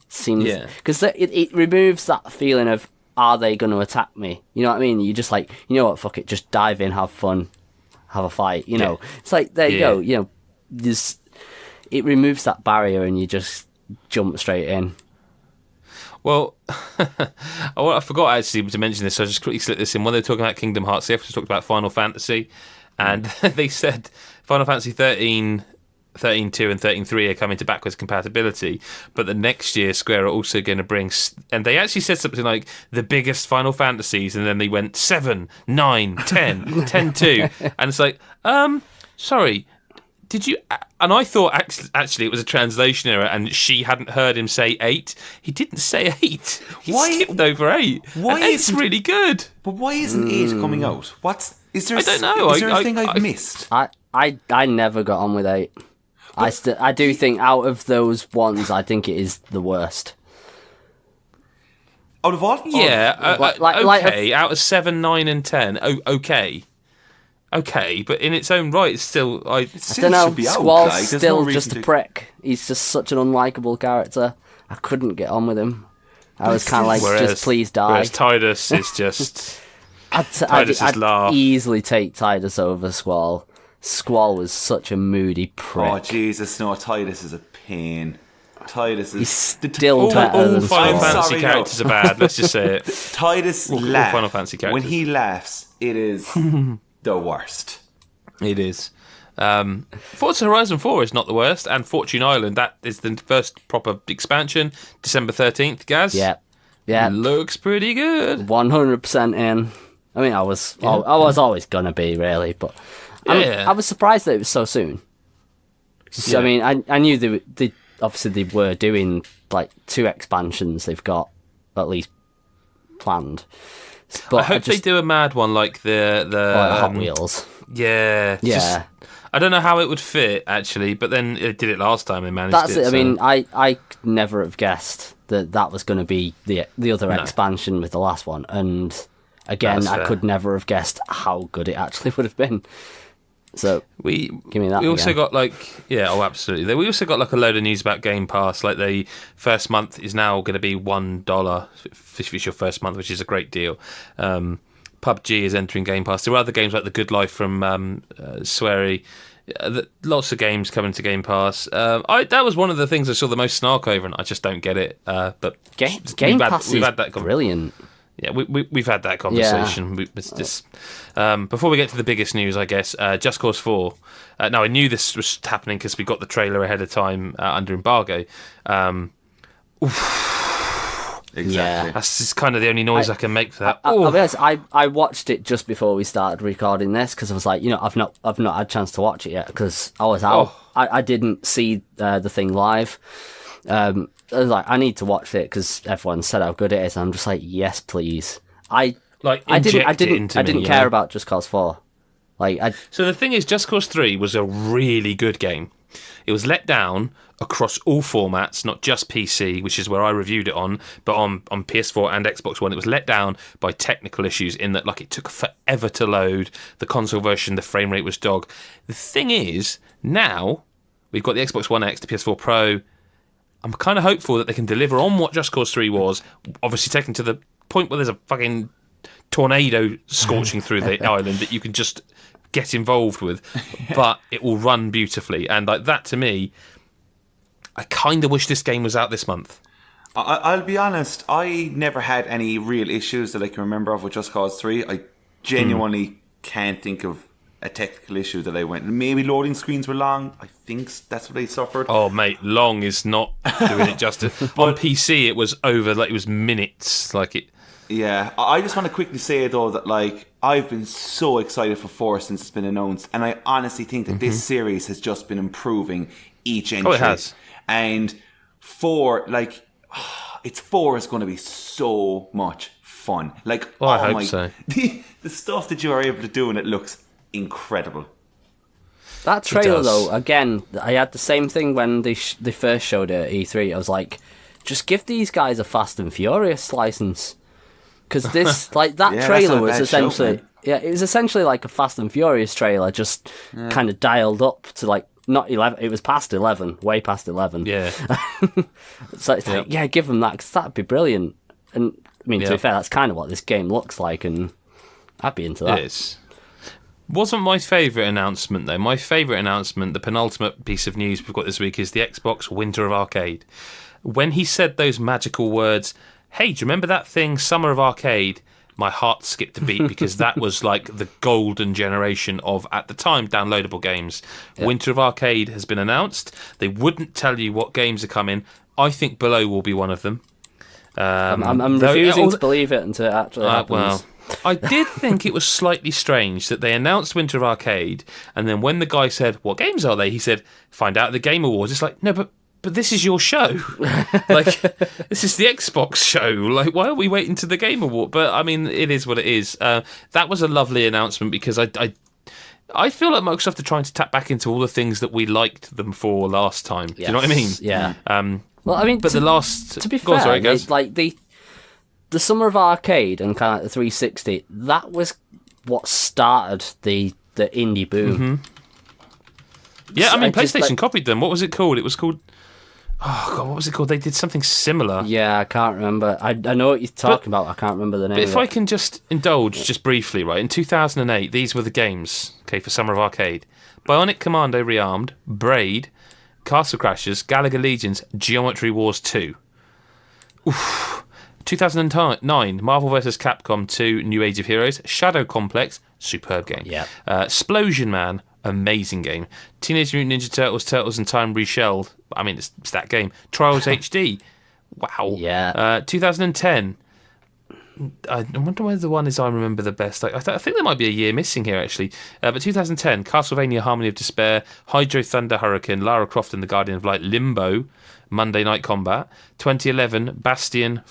seems, because it removes that feeling of, are they going to attack me? You know what I mean? You just like, you know what, fuck it, just dive in, have fun, have a fight. You know, it's like, there you go. You know, it removes that barrier and you just jump straight in. Well, I forgot actually to mention this, so I just quickly slip this in. When they were talking about Kingdom Hearts, they also talked about Final Fantasy, and they said Final Fantasy 13, 13.2 and 13.3 are coming to backwards compatibility, but the next year Square are also going to bring, and they actually said something like the biggest Final Fantasies, and then they went 7, 9, 10, 10.2, and it's like, sorry, did you? And I thought actually it was a translation error, and she hadn't heard him say 8. He didn't say 8. He skipped over 8. Why and 8's really good? But why isn't 8 coming out? Is there? I don't know. Is there a thing I've missed? I never got on with 8. I do think out of those ones, I think it is the worst. Out of all? Yeah, like out of 7, 9 and 10, okay, but in its own right, it's still... I don't know, should be out, Squall's still no just a prick. He's just such an unlikable character. I couldn't get on with him. I was kind of like, just please die. Whereas Tidus is just... I'd easily take Tidus over Squall. Squall was such a moody prick. Oh, Jesus, no, Tidus is a pain. Tidus is... He's still better all than Final Squall. Fantasy characters are bad, let's just say it. Tidus laughs. Final Fantasy characters. When he laughs, it is the worst. It is. Forza Horizon 4 is not the worst, and Fortune Island, that is the first proper expansion, December 13th, Gaz. Yeah. Looks pretty good. 100% in. I mean, I was always gonna be, really, but I was surprised that it was so soon. So, I mean, I knew they obviously they were doing like 2 expansions. They've got at least planned. But I hope they do a mad one like the Hot Wheels. Yeah. Yeah. I don't know how it would fit actually, but then it did it last time. They managed. That's it. So. I mean, I could never have guessed that was going to be the other expansion with the last one, and again, I could never have guessed how good it actually would have been. So give me that. We also got absolutely. We also got like a load of news about Game Pass. Like the first month is now going to be $1 if it's your first month, which is a great deal. PUBG is entering Game Pass. There are other games like The Good Life from Swery. Lots of games coming to Game Pass. That was one of the things I saw the most snark over, and I just don't get it. But Game Pass is brilliant. Yeah, we've had that conversation. Yeah. It's just, before we get to the biggest news, I guess, Just Cause 4. Now, I knew this was happening because we got the trailer ahead of time under embargo. Exactly. Yeah. That's just kind of the only noise I can make for that. I'll be honest, I watched it just before we started recording this because I was like, I've not had a chance to watch it yet because I was out. I didn't see the thing live. I was like, I need to watch it because everyone said how good it is. And I'm just like, yes, please. I didn't care about Just Cause 4. So the thing is, Just Cause 3 was a really good game. It was let down across all formats, not just PC, which is where I reviewed it on, but on PS4 and Xbox One. It was let down by technical issues in that, it took forever to load. The console version, the frame rate was dog. The thing is, now we've got the Xbox One X, the PS4 Pro. I'm kind of hopeful that they can deliver on what Just Cause 3 was, obviously taken to the point where there's a fucking tornado scorching through the island that you can just get involved with, but it will run beautifully. And that to me, I kind of wish this game was out this month. I'll be honest, I never had any real issues that I can remember of with Just Cause 3. I genuinely can't think of a technical issue that I went. Maybe loading screens were long. I think that's what I suffered. Oh, mate, long is not doing it justice. On PC, it was over, it was minutes. Yeah, I just want to quickly say though that I've been so excited for 4 since it's been announced, and I honestly think that this series has just been improving each entry. Oh, it has. And 4, like, 4 is going to be so much fun. Like, I hope so. The stuff that you are able to do, and it looks incredible. That trailer, though, again, I had the same thing when they first showed it at E3. I was like, just give these guys a Fast and Furious license. Because this, like, that trailer was essentially... it was essentially like a Fast and Furious trailer, just kind of dialed up to, like, not 11, it was past 11, way past 11. Yeah. So it's like, give them that, because that'd be brilliant. And, I mean, to be fair, that's kind of what this game looks like, and I'd be into that. It is. Wasn't my favourite announcement, though. My favourite announcement, the penultimate piece of news we've got this week, is the Xbox Winter of Arcade. When he said those magical words, hey, do you remember that thing, Summer of Arcade? My heart skipped a beat, because that was like the golden generation of, at the time, downloadable games. Yep. Winter of Arcade has been announced. They wouldn't tell you what games are coming. I think Below will be one of them. I'm refusing to believe it until it actually happens. Well, I did think it was slightly strange that they announced Winter of Arcade, and then when the guy said, what games are they? He said, find out at the Game Awards. It's like, no, but this is your show. Like, this is the Xbox show. Like, why are we waiting to the Game Award? But, I mean, it is what it is. That was a lovely announcement, because I feel like Microsoft are trying to tap back into all the things that we liked them for last time. Yes. Do you know what I mean? Yeah. Well, I mean, but to be fair, sorry, like the Summer of Arcade and kind of like the 360, that was what started the indie boom. Mm-hmm. Yeah, so I mean, PlayStation copied them. What was it called? It was called... Oh, God, what was it called? They did something similar. Yeah, I can't remember. I know what you're talking about. I can't remember the name. But if I can just indulge just briefly, right? In 2008, these were the games, okay, for Summer of Arcade. Bionic Commando Rearmed, Braid, Castle Crashers, Galaga Legions, Geometry Wars 2. Oof. 2009, Marvel vs. Capcom 2, New Age of Heroes, Shadow Complex, superb game. Yeah. Splosion Man, amazing game. Teenage Mutant Ninja Turtles, Turtles in Time Reshelled. I mean, it's that game. Trials HD. Wow. Yeah. 2010. I wonder whether the one is I remember the best. I think there might be a year missing here, actually. But 2010, Castlevania Harmony of Despair, Hydro Thunder Hurricane, Lara Croft and the Guardian of Light, Limbo, Monday Night Combat. 2011, Bastion.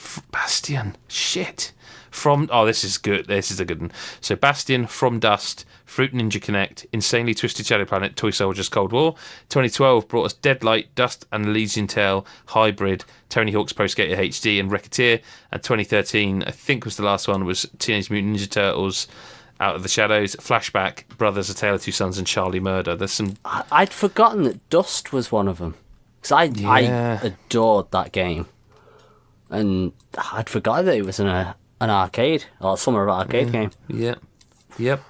Shit. This is good. This is a good one. So Bastion, From Dust, Fruit Ninja Connect, Insanely Twisted Shadow Planet, Toy Soldiers Cold War. 2012 brought us Deadlight, Dust and Elysian Tale, Hybrid, Tony Hawk's Pro Skater HD and Racketeer. And 2013, I think was the last one, was Teenage Mutant Ninja Turtles, Out of the Shadows, Flashback, Brothers, A Tale of Two Sons and Charlie Murder. There's some... I'd forgotten that Dust was one of them. Because I adored that game. And I'd forgotten that it was an arcade, or Summer of Arcade game. Yep.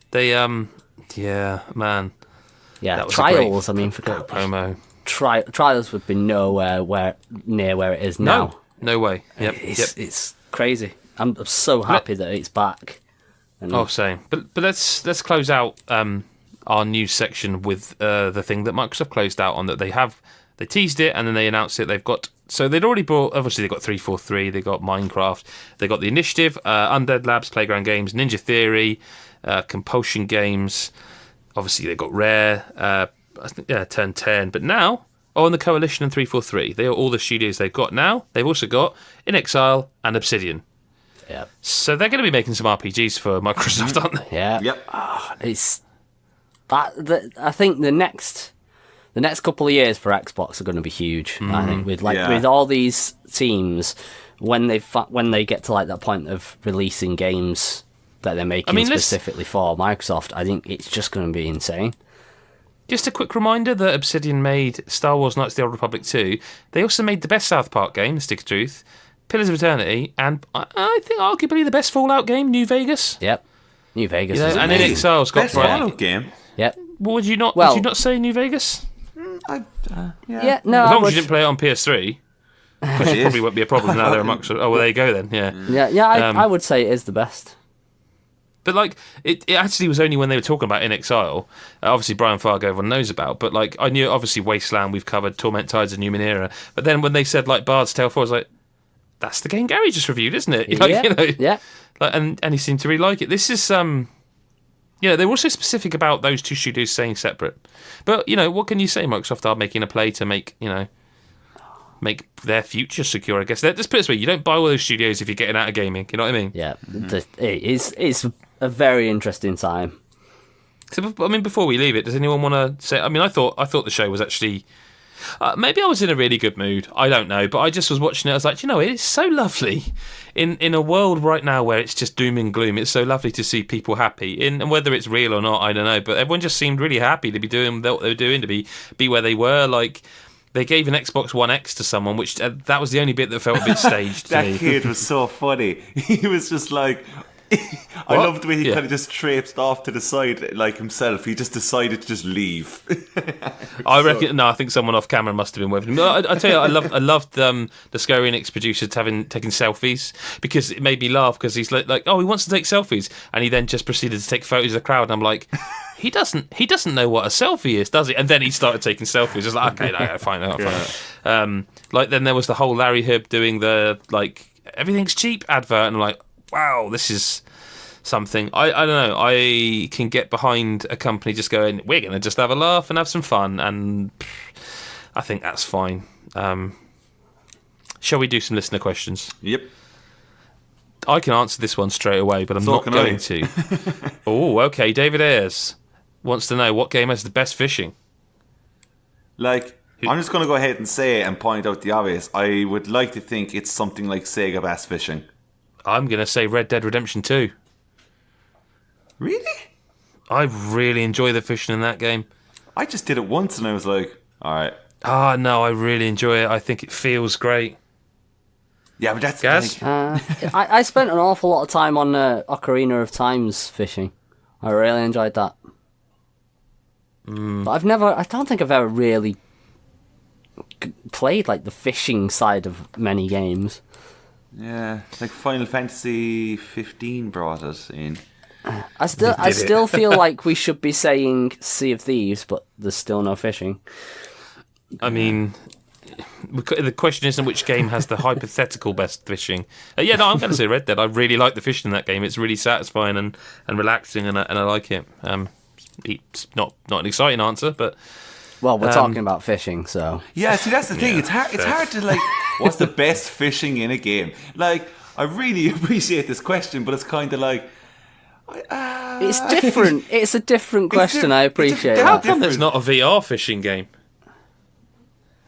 They, man. Yeah, Trials, I mean, forget promo. Trials would be nowhere near where it is now. No way. Yep. It's crazy. I'm so happy that it's back. Same. But let's close out our news section with the thing that Microsoft closed out on, that they teased it and then they announced it. So they'd already brought, obviously they got 343, they got Minecraft, they got the Initiative, Undead Labs, Playground Games, Ninja Theory, Compulsion Games. Obviously they got Rare, I think, Turn 10. But now, and the Coalition and 343, they are all the studios they've got now. They've also got In Exile and Obsidian. Yeah. So they're going to be making some RPGs for Microsoft, aren't they? Yeah. Yep. It's that. I think the next couple of years for Xbox are going to be huge. I think with all these teams, when they get to like that point of releasing games that they're making specifically for Microsoft, I think it's just going to be insane. Just a quick reminder that Obsidian made Star Wars Knights of the Old Republic 2. They also made the best South Park game, The Stick of Truth, Pillars of Eternity, and I think arguably the best Fallout game, New Vegas. Yep, New Vegas. And In Exile's got best Fallout game. Yep. Well, would you not say New Vegas? No. As long as you didn't play it on PS3, because it probably won't be a problem now. They're a Microsoft. Oh, well, there you go then. Yeah. I would say it is the best. But like, it actually was only when they were talking about In Exile. Obviously, Brian Fargo everyone knows about. But like, I knew obviously Wasteland we've covered, Torment Tides of Numenera. But then when they said like Bard's Tale 4, I was like, that's the game Gary just reviewed, isn't it? Yeah. and he seemed to really like it. This is they were also specific about those two studios staying separate. But what can you say? Microsoft are making a play to make their future secure. I guess let's put it this way: you don't buy all those studios if you're getting out of gaming. You know what I mean? Yeah, it's a very interesting time. So, before we leave it, does anyone want to say? I thought the show was actually. Maybe I was in a really good mood. I don't know, but I just was watching it. I was like, it's so lovely in a world right now where it's just doom and gloom. It's so lovely to see people happy, and whether it's real or not, I don't know. But everyone just seemed really happy to be doing what they were doing, to be where they were. Like they gave an Xbox One X to someone, which that was the only bit that felt a bit staged. That to me. kid was so funny. He was just like. I loved the way he kind of just traipsed off to the side like himself. He just decided to just leave. I reckon. No, I think someone off camera must have been with him. I tell you, I loved the Square Enix producers taking selfies, because it made me laugh, because he's like, oh, he wants to take selfies, and he then just proceeded to take photos of the crowd. And I'm like, he doesn't know what a selfie is, does he? And then he started taking selfies. I was like, okay, no, fine. Like then there was the whole Larry Hib doing the everything's cheap advert, and I'm like, wow, this is something. I don't know. I can get behind a company just going, we're going to just have a laugh and have some fun, and I think that's fine. Shall we do some listener questions? Yep. I can answer this one straight away, but I'm not going to. Oh, okay. David Ayers wants to know what game has the best fishing. I'm just going to go ahead and say it and point out the obvious. I would like to think it's something like Sega Bass Fishing. I'm going to say Red Dead Redemption 2. Really? I really enjoy the fishing in that game. I just did it once and I was like, alright. No, I really enjoy it. I think it feels great. Yeah, but that's... Gaz? I spent an awful lot of time on Ocarina of Time's fishing. I really enjoyed that. But I don't think I've ever really played the fishing side of many games. Yeah, Final Fantasy 15 brought us in. I still feel like we should be saying Sea of Thieves, but there's still no fishing. The question isn't which game has the hypothetical best fishing. I'm going to say Red Dead. I really like the fishing in that game. It's really satisfying and relaxing, and I like it. It's not an exciting answer, but... Well, we're talking about fishing, so... Yeah, see, that's the thing. It's hard to, what's the best fishing in a game? I really appreciate this question, but it's kind of like... it's different. It's a different question, I appreciate How that. come there's not a VR fishing game?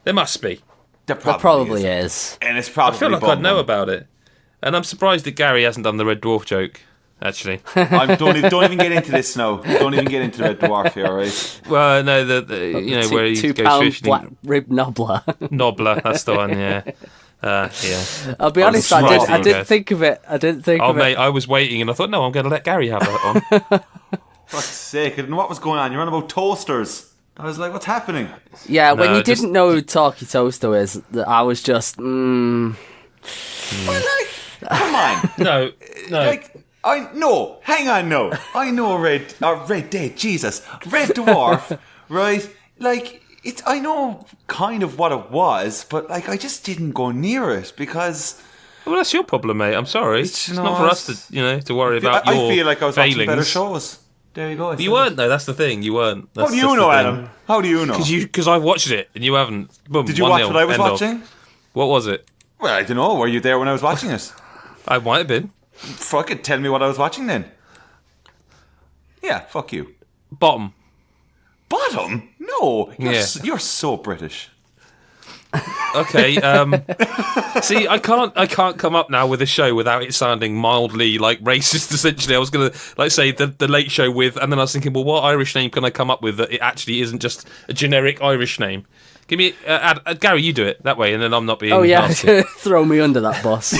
There must be. There probably is. And it's probably I feel like I'd know about it. And I'm surprised that Gary hasn't done the Red Dwarf joke, actually. Don't even get into this now. Don't even get into the Red Dwarf here, right? Well, no, where he £2 goes fishing. black rib nobbler. Nobbler, that's the one, yeah. I'll be honest, I didn't think of it. Mate, I was waiting and I thought, no, I'm going to let Gary have that one. Fuck's sake, I didn't know what was going on. You're on about toasters. I was like, what's happening? Yeah, when you didn't know who Talkie Toaster is, I was just, Well, come on. No. Hang on, no. I know Red Dead, Jesus. Red Dwarf, right? I know kind of what it was, but I just didn't go near it because... Well, that's your problem, mate. I'm sorry. It's not for us to worry about your I feel like I was watching better failings. shows. There you go. You weren't, though. That's the thing. You weren't. How do you know, Adam? How do you know? Because I've watched it and you haven't. Boom, Did you watch what I was watching? What was it? Well, I don't know. Were you there when I was watching it? I might have been. Fuck it. Tell me what I was watching then. Yeah, fuck you. Bottom. Bottom? No. You're so British. Okay. See, I can't come up now with a show without it sounding mildly racist. Essentially, I was gonna say the Late Show with, and then I was thinking, well, what Irish name can I come up with that it actually isn't just a generic Irish name? Give me Gary, you do it that way, and then I'm not being. Oh yeah, throw me under that bus.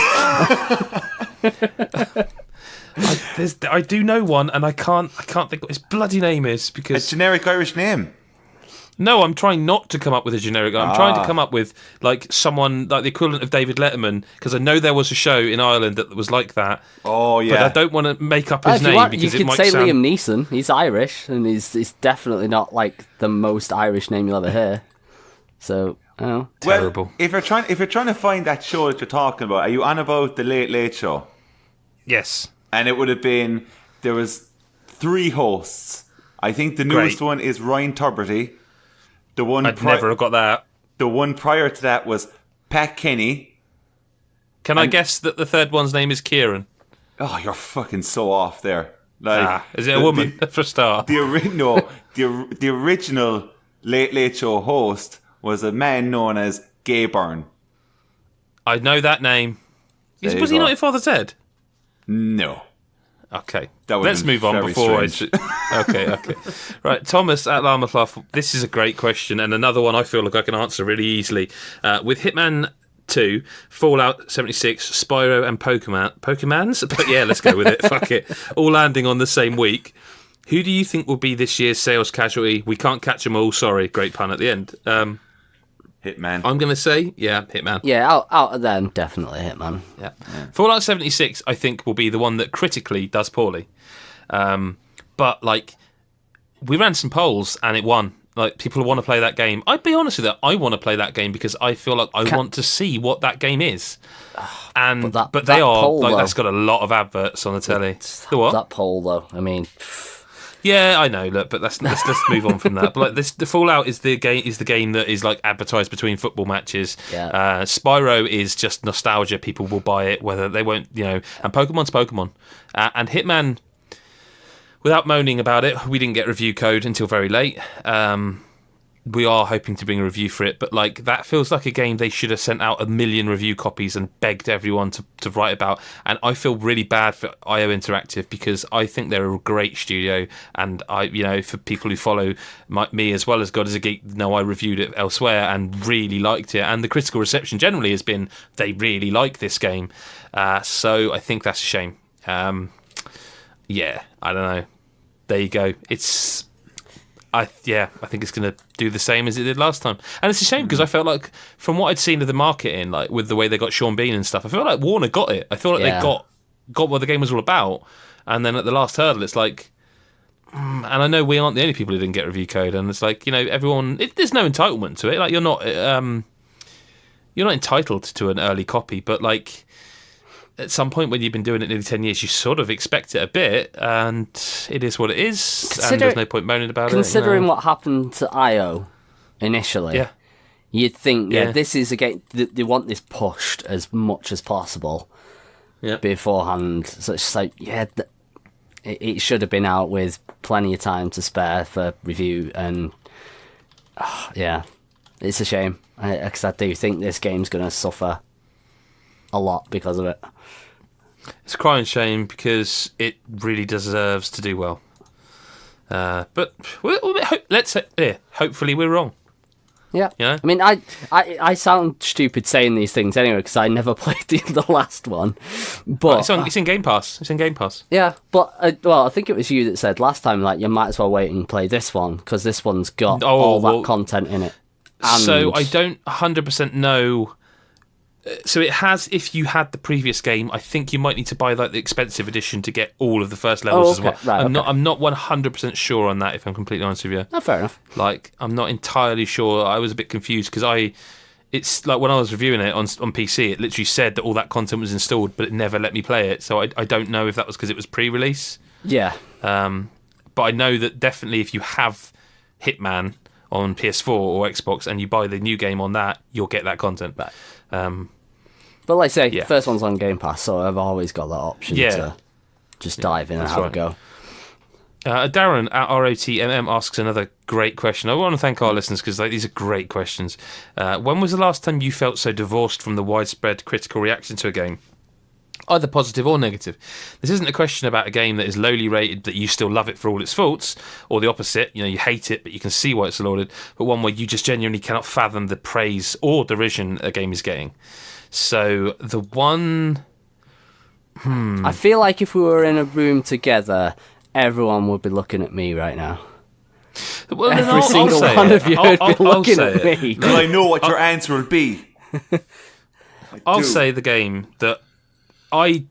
I do know one, and I can't think what his bloody name is because a generic Irish name. No, I'm trying not to come up with a generic. I'm trying to come up with someone like the equivalent of David Letterman, because I know there was a show in Ireland that was like that. Oh yeah, but I don't want to make up his name because you it might say sound... Liam Neeson. He's Irish, and he's definitely not the most Irish name you'll ever hear. So, terrible. Well, if you're trying to find that show that you're talking about, are you on about the Late Late Show? Yes. And it would have been, there was 3 hosts. I think the newest one is Ryan Tuberty. I'd never have got that. The one prior to that was Pat Kenny. Can I guess that the third one's name is Kieran? Oh, you're fucking so off there. Like, is it a woman for a start? The original Late Late Show host was a man known as Gay Byrne. I know that name. Was he not in Father's Dead? No. Okay, let's move on before Okay. Right, Thomas at Llama Fluff. This is a great question, and another one I feel like I can answer really easily. With Hitman 2, Fallout 76, Spyro, and Pokemans? But yeah, let's go with it. Fuck it. All landing on the same week. Who do you think will be this year's sales casualty? We can't catch them all. Sorry, great pun at the end. Hitman. I'm going to say, Hitman. Yeah, out of them, definitely Hitman. Yeah. Fallout 76, I think, will be the one that critically does poorly. But, like, we ran some polls and it won. Like, people want to play that game. I'd be honest with you, I want to play that game because I feel like I want to see what that game is. And but they are poll, like, that's got a lot of adverts on the telly. The what? That poll, though. I mean, yeah, I know. Look, but let's move on from that. But like the Fallout is the game that is like advertised between football matches. Yeah. Spyro is just nostalgia. People will buy it, whether they won't, And Pokemon's Pokemon. And Hitman, without moaning about it, we didn't get review code until very late. We are hoping to bring a review for it, but like that feels like a game they should have sent out 1 million review copies and begged everyone to write about. And I feel really bad for IO Interactive because I think they're a great studio, and for people who follow me as well as God is a Geek, know I reviewed it elsewhere and really liked it. And the critical reception generally has been they really like this game. So I think that's a shame. I don't know. There you go. I think it's going to do the same as it did last time. And it's a shame because I felt like, from what I'd seen of the marketing, like with the way they got Sean Bean and stuff, I feel like Warner got it. I feel like they got what the game was all about. And then at the last hurdle, it's like, and I know we aren't the only people who didn't get review code. And it's like, everyone, there's no entitlement to it. Like you're not entitled to an early copy, but like, at some point when you've been doing it nearly 10 years, you sort of expect it a bit, and it is what it is, and there's no point moaning about considering what happened to IO initially, you'd think, this is a game, they want this pushed as much as possible beforehand. So it's just like, it should have been out with plenty of time to spare for review, and it's a shame, because I do think this game's going to suffer a lot because of it. It's a crying shame because it really deserves to do well. But let's say, hopefully we're wrong. Yeah. I mean, I sound stupid saying these things anyway because I never played the last one. But it's in Game Pass. It's in Game Pass. Yeah, but I think it was you that said last time, like, you might as well wait and play this one because this one's got all that content in it. And so I don't 100% know. So it has, if you had the previous game, I think you might need to buy like the expensive edition to get all of the first levels as well. Right, I'm not 100% sure on that, if I'm completely honest with you. Oh, fair enough. Like, I'm not entirely sure. I was a bit confused because it's like when I was reviewing it on PC, it literally said that all that content was installed, but it never let me play it. So I don't know if that was because it was pre-release. Yeah. But I know that definitely if you have Hitman on PS4 or Xbox and you buy the new game on that, you'll get that content. Right. But like I say, first one's on Game Pass, so I've always got that option to just dive in and have a go. Darren at ROTMM asks another great question. I want to thank our listeners because these are great questions. When was the last time you felt so divorced from the widespread critical reaction to a game? Either positive or negative. This isn't a question about a game that is lowly rated that you still love it for all its faults, or the opposite, you hate it but you can see why it's lauded, but one where you just genuinely cannot fathom the praise or derision a game is getting. So the one... I feel like if we were in a room together, everyone would be looking at me right now. Well, Every single one of you would be looking at me. Because I know what your answer will be. I'll say the game that I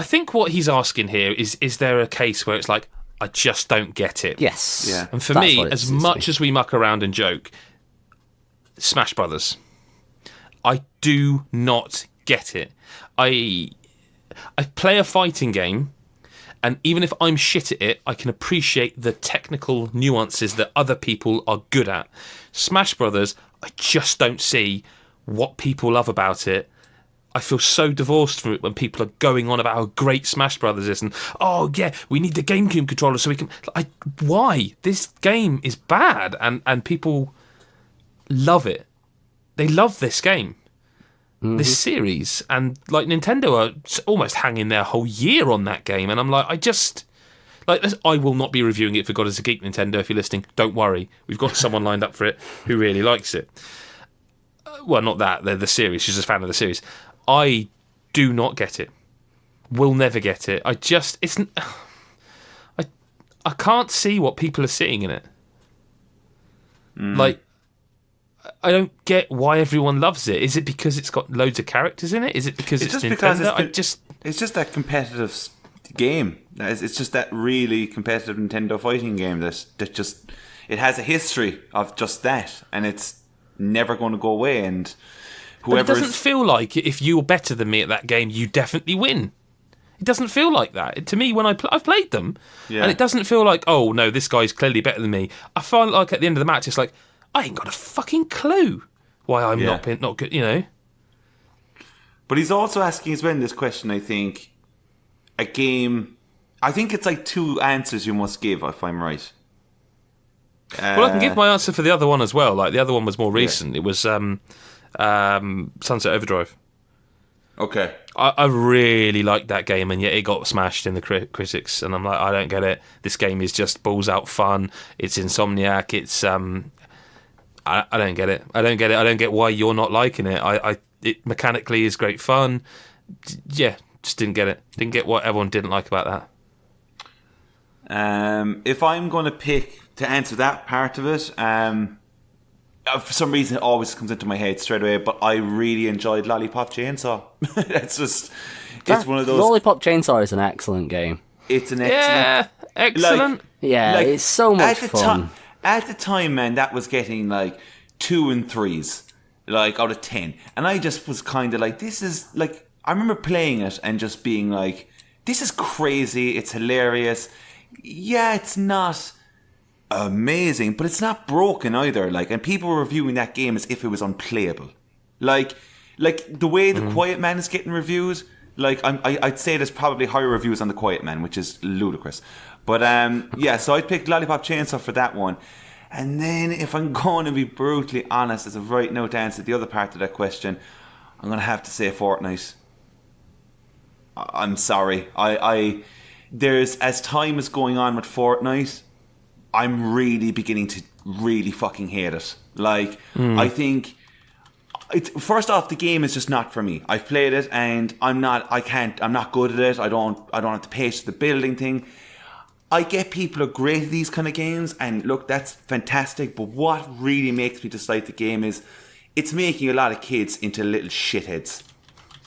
think what he's asking here is there a case where it's like, I just don't get it? Yes. Yeah. And for me, as much as we muck around and joke, Smash Brothers, I do not get it. I play a fighting game, and even if I'm shit at it, I can appreciate the technical nuances that other people are good at. Smash Brothers, I just don't see what people love about it. I feel so divorced from it when people are going on about how great Smash Brothers is and, oh yeah, we need the GameCube controller so we can... why? This game is bad and people love it. They love this game, this series. And like Nintendo are almost hanging their whole year on that game. And I'm like, I will not be reviewing it for God is a Geek, Nintendo. If you're listening, don't worry. We've got someone lined up for it who really likes it. Well, not that. They're the series. She's a fan of the series. I do not get it. Will never get it. I can't see what people are seeing in it. Like, I don't get why everyone loves it. Is it because it's got loads of characters in it? Is it because it's Nintendo? Because it's just that competitive game. It's just that really competitive Nintendo fighting game that just it has a history of just that, and it's never going to go away. And but it doesn't feel like if you're better than me at that game, you definitely win. It doesn't feel like that. To me, when I've played them, and it doesn't feel like, oh, no, this guy's clearly better than me. I find like at the end of the match, it's like, I ain't got a fucking clue why I'm not good, you know. But he's also asking as well in this question, I think, a game... I think it's like two answers you must give, if I'm right. Well, I can give my answer for the other one as well. Like, the other one was more recent. It was Sunset Overdrive. Okay. I really liked that game, and yet it got smashed in the critics. And I'm like, I don't get it. This game is just balls out fun. It's Insomniac. It's I don't get it. I don't get it. I don't get why you're not liking it. It mechanically is great fun. Yeah, just didn't get it. Didn't get what everyone didn't like about that. If I'm going to pick to answer that part of it, for some reason it always comes into my head straight away, but I really enjoyed Lollipop Chainsaw. It's one of those... Lollipop Chainsaw is an excellent game. It's an excellent... Yeah, excellent. It's so much fun. At the time, man, that was getting like 2 and 3s, like out of 10. And I just was kind of like, this is like... I remember playing it and just being like, this is crazy, it's hilarious. Yeah, it's not amazing, but it's not broken either. Like, and people were reviewing that game as if it was unplayable. Like the way The Quiet Man is getting reviews. Like, I'd say there's probably higher reviews on The Quiet Man, which is ludicrous. But so I'd pick Lollipop Chainsaw for that one. And then, if I'm going to be brutally honest, as of right now to answer the other part of that question, I'm going to have to say Fortnite. I'm sorry. There's, as time is going on with Fortnite, I'm really beginning to really fucking hate it. Like, I think first off, the game is just not for me. I've played it and I'm not good at it. I don't have the patience for the building thing. I get people are great at these kind of games, and look, that's fantastic, but what really makes me dislike the game is it's making a lot of kids into little shitheads.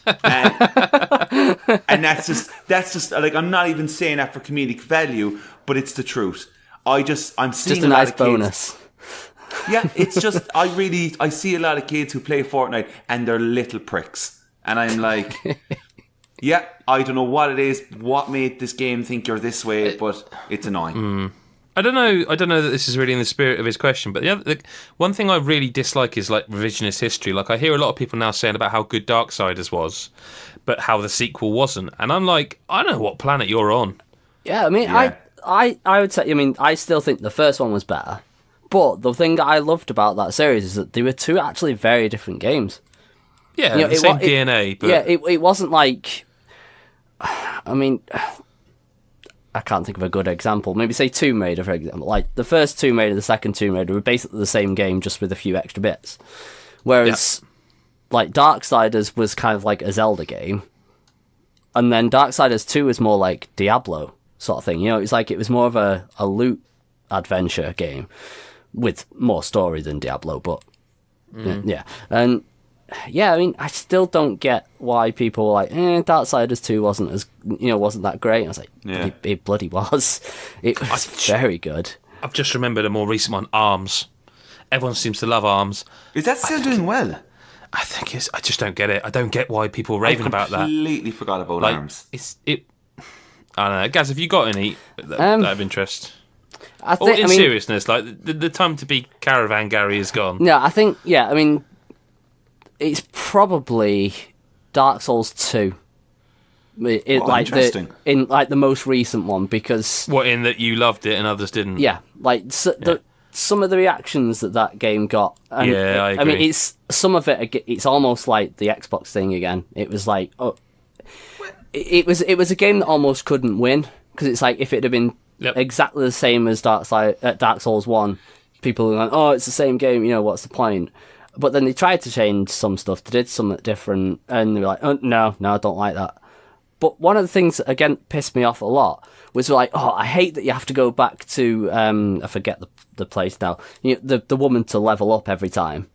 And that's just like, I'm not even saying that for comedic value, but it's the truth. I'm seeing just a nice bonus. Yeah, it's just I see a lot of kids who play Fortnite and they're little pricks, and I'm like, yeah, I don't know what it is, what made this game think you're this way, but it's annoying. I don't know that this is really in the spirit of his question, but the one thing I really dislike is like revisionist history. Like, I hear a lot of people now saying about how good Darksiders was, but how the sequel wasn't, and I'm like, I don't know what planet you're on. Yeah, I mean, yeah. I would say, I mean, I still think the first one was better, but the thing that I loved about that series is that they were two actually very different games. Yeah, the same DNA. But... Yeah, it wasn't like... I mean, I can't think of a good example. Maybe say Tomb Raider, for example. Like, the first Tomb Raider, the second Tomb Raider were basically the same game, just with a few extra bits. Whereas, like, Darksiders was kind of like a Zelda game, and then Darksiders 2 was more like Diablo sort of thing. You know, it was more of a loot adventure game with more story than Diablo, but yeah. And yeah, I mean, I still don't get why people were like, Darksiders 2 wasn't that great. I was like, yeah. It bloody was. It was very good. I've just remembered a more recent one, ARMS. Everyone seems to love ARMS. Is that still doing well? I think I just don't get it. I don't get why people are raving about that. Completely forgot about arms. I don't know. Gaz, have you got any that have interest? Seriousness, like the time to be Caravan Gary is gone. Yeah, I think. Yeah, I mean, it's probably Dark Souls 2. Interesting. In the most recent one, because in that you loved it and others didn't. Yeah, some of the reactions that game got. And I agree. I mean, it's some of it. It's almost like the Xbox thing again. It was like, it was a game that almost couldn't win, because it's like if it had been exactly the same as Dark Souls 1, people were like, oh, it's the same game. What's the point? But then they tried to change some stuff. They did something different, and they were like, oh, no, I don't like that. But one of the things that, again, pissed me off a lot was like, oh, I hate that you have to go back to, I forget the place now, the woman to level up every time.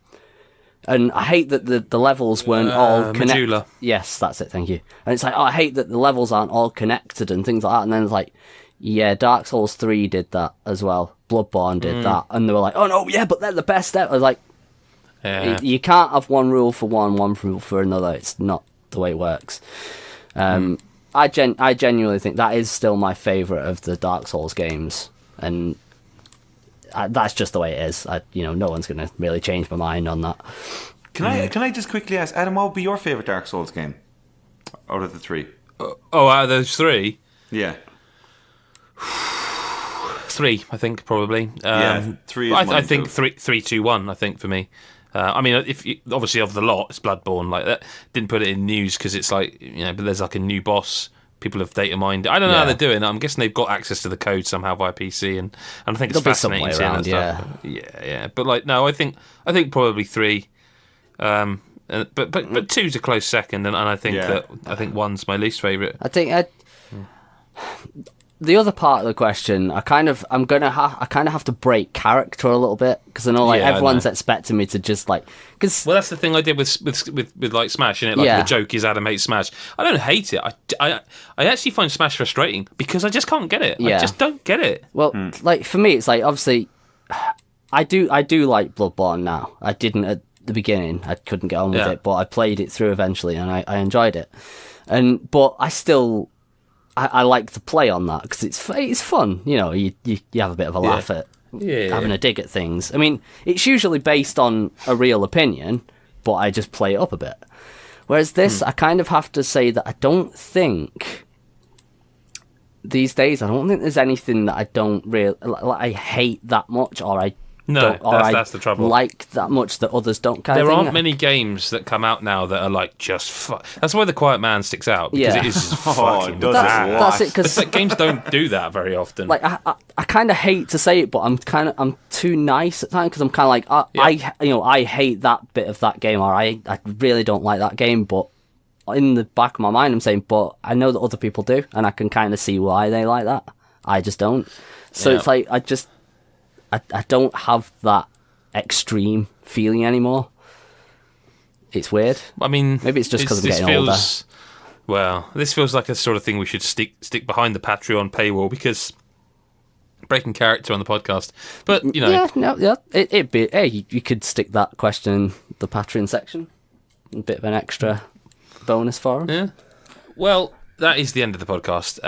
And I hate that the levels weren't all connected. Majula. Yes, that's it, thank you. And it's like, I hate that the levels aren't all connected and things like that. And then it's like, yeah, Dark Souls 3 did that as well. Bloodborne did that. And they were like, oh, no, yeah, but they're the best ever. I was like, you can't have one rule for one rule for another. It's not the way it works. I genuinely think that is still my favourite of the Dark Souls games, and that's just the way it is. No one's going to really change my mind on that. Can I just quickly ask, Adam, what would be your favourite Dark Souls game out of the three? Out of those three? Yeah. 3, I think, probably. 3 is I think 3, 2, 1, I think, for me. I mean, obviously of the lot, it's Bloodborne. Like that, didn't put it in news because it's like but there's like a new boss. People have data mined. I don't know how they're doing it. I'm guessing they've got access to the code somehow via PC, and I think it's fascinating seeing that stuff. Yeah. But like, no, I think probably 3. But 2's a close second, and I think that 1's my least favourite. I think the other part of the question, I kind of have to break character a little bit, because I know everyone's expecting me to just well, that's the thing I did with like Smash, innit? Like the joke is Adam hates Smash. I don't hate it. I actually find Smash frustrating because I just can't get it. I just don't get it. Well, like for me, it's like obviously I do like Bloodborne now. I didn't at the beginning. I couldn't get on with it, but I played it through eventually, and I enjoyed it. But I still. I like to play on that because it's fun. You have a bit of a laugh at having a dig at things. I mean, it's usually based on a real opinion, but I just play it up a bit. Whereas this, I kind of have to say that I don't think these days, there's anything that I don't really I hate that much, or I that's the trouble. Like that much that others don't. There aren't many games that come out now that are like just. That's why The Quiet Man sticks out, because it is just fucking. That's it. Because games don't do that very often. Like I kind of hate to say it, but I'm too nice at times, because I'm kind of like I hate that bit of that game, or I really don't like that game, but in the back of my mind I'm saying, but I know that other people do, and I can kind of see why they like that. I just don't. So it's like I don't have that extreme feeling anymore. It's weird. I mean, maybe it's just because I'm getting older. Well, this feels like a sort of thing we should stick behind the Patreon paywall, because breaking character on the podcast. But it'd be. Hey, you could stick that question in the Patreon section. A bit of an extra bonus for them. Yeah. Well, that is the end of the podcast.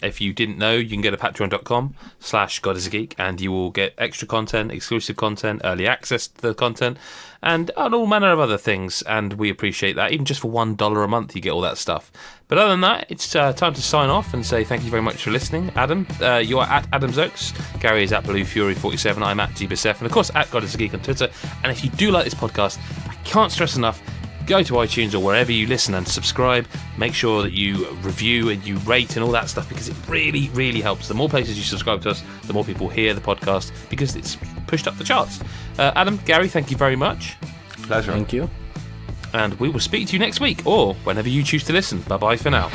If you didn't know, you can go to patreon.com/GodIsAGeek, and you will get extra content, exclusive content, early access to the content, and all manner of other things. And we appreciate that. Even just for $1 a month, you get all that stuff. But other than that, it's time to sign off and say thank you very much for listening. Adam, you are at AdamZoaks. Gary is at BlueFury47. I'm at GBSF. And of course, at GodIsAGeek on Twitter. And if you do like this podcast, I can't stress enough, go to iTunes or wherever you listen and subscribe. Make sure that you review and you rate and all that stuff, because it really, really helps. The more places you subscribe to us, the more people hear the podcast, because it's pushed up the charts. Adam, Gary, thank you very much. Pleasure. Thank you. And we will speak to you next week, or whenever you choose to listen. Bye-bye for now.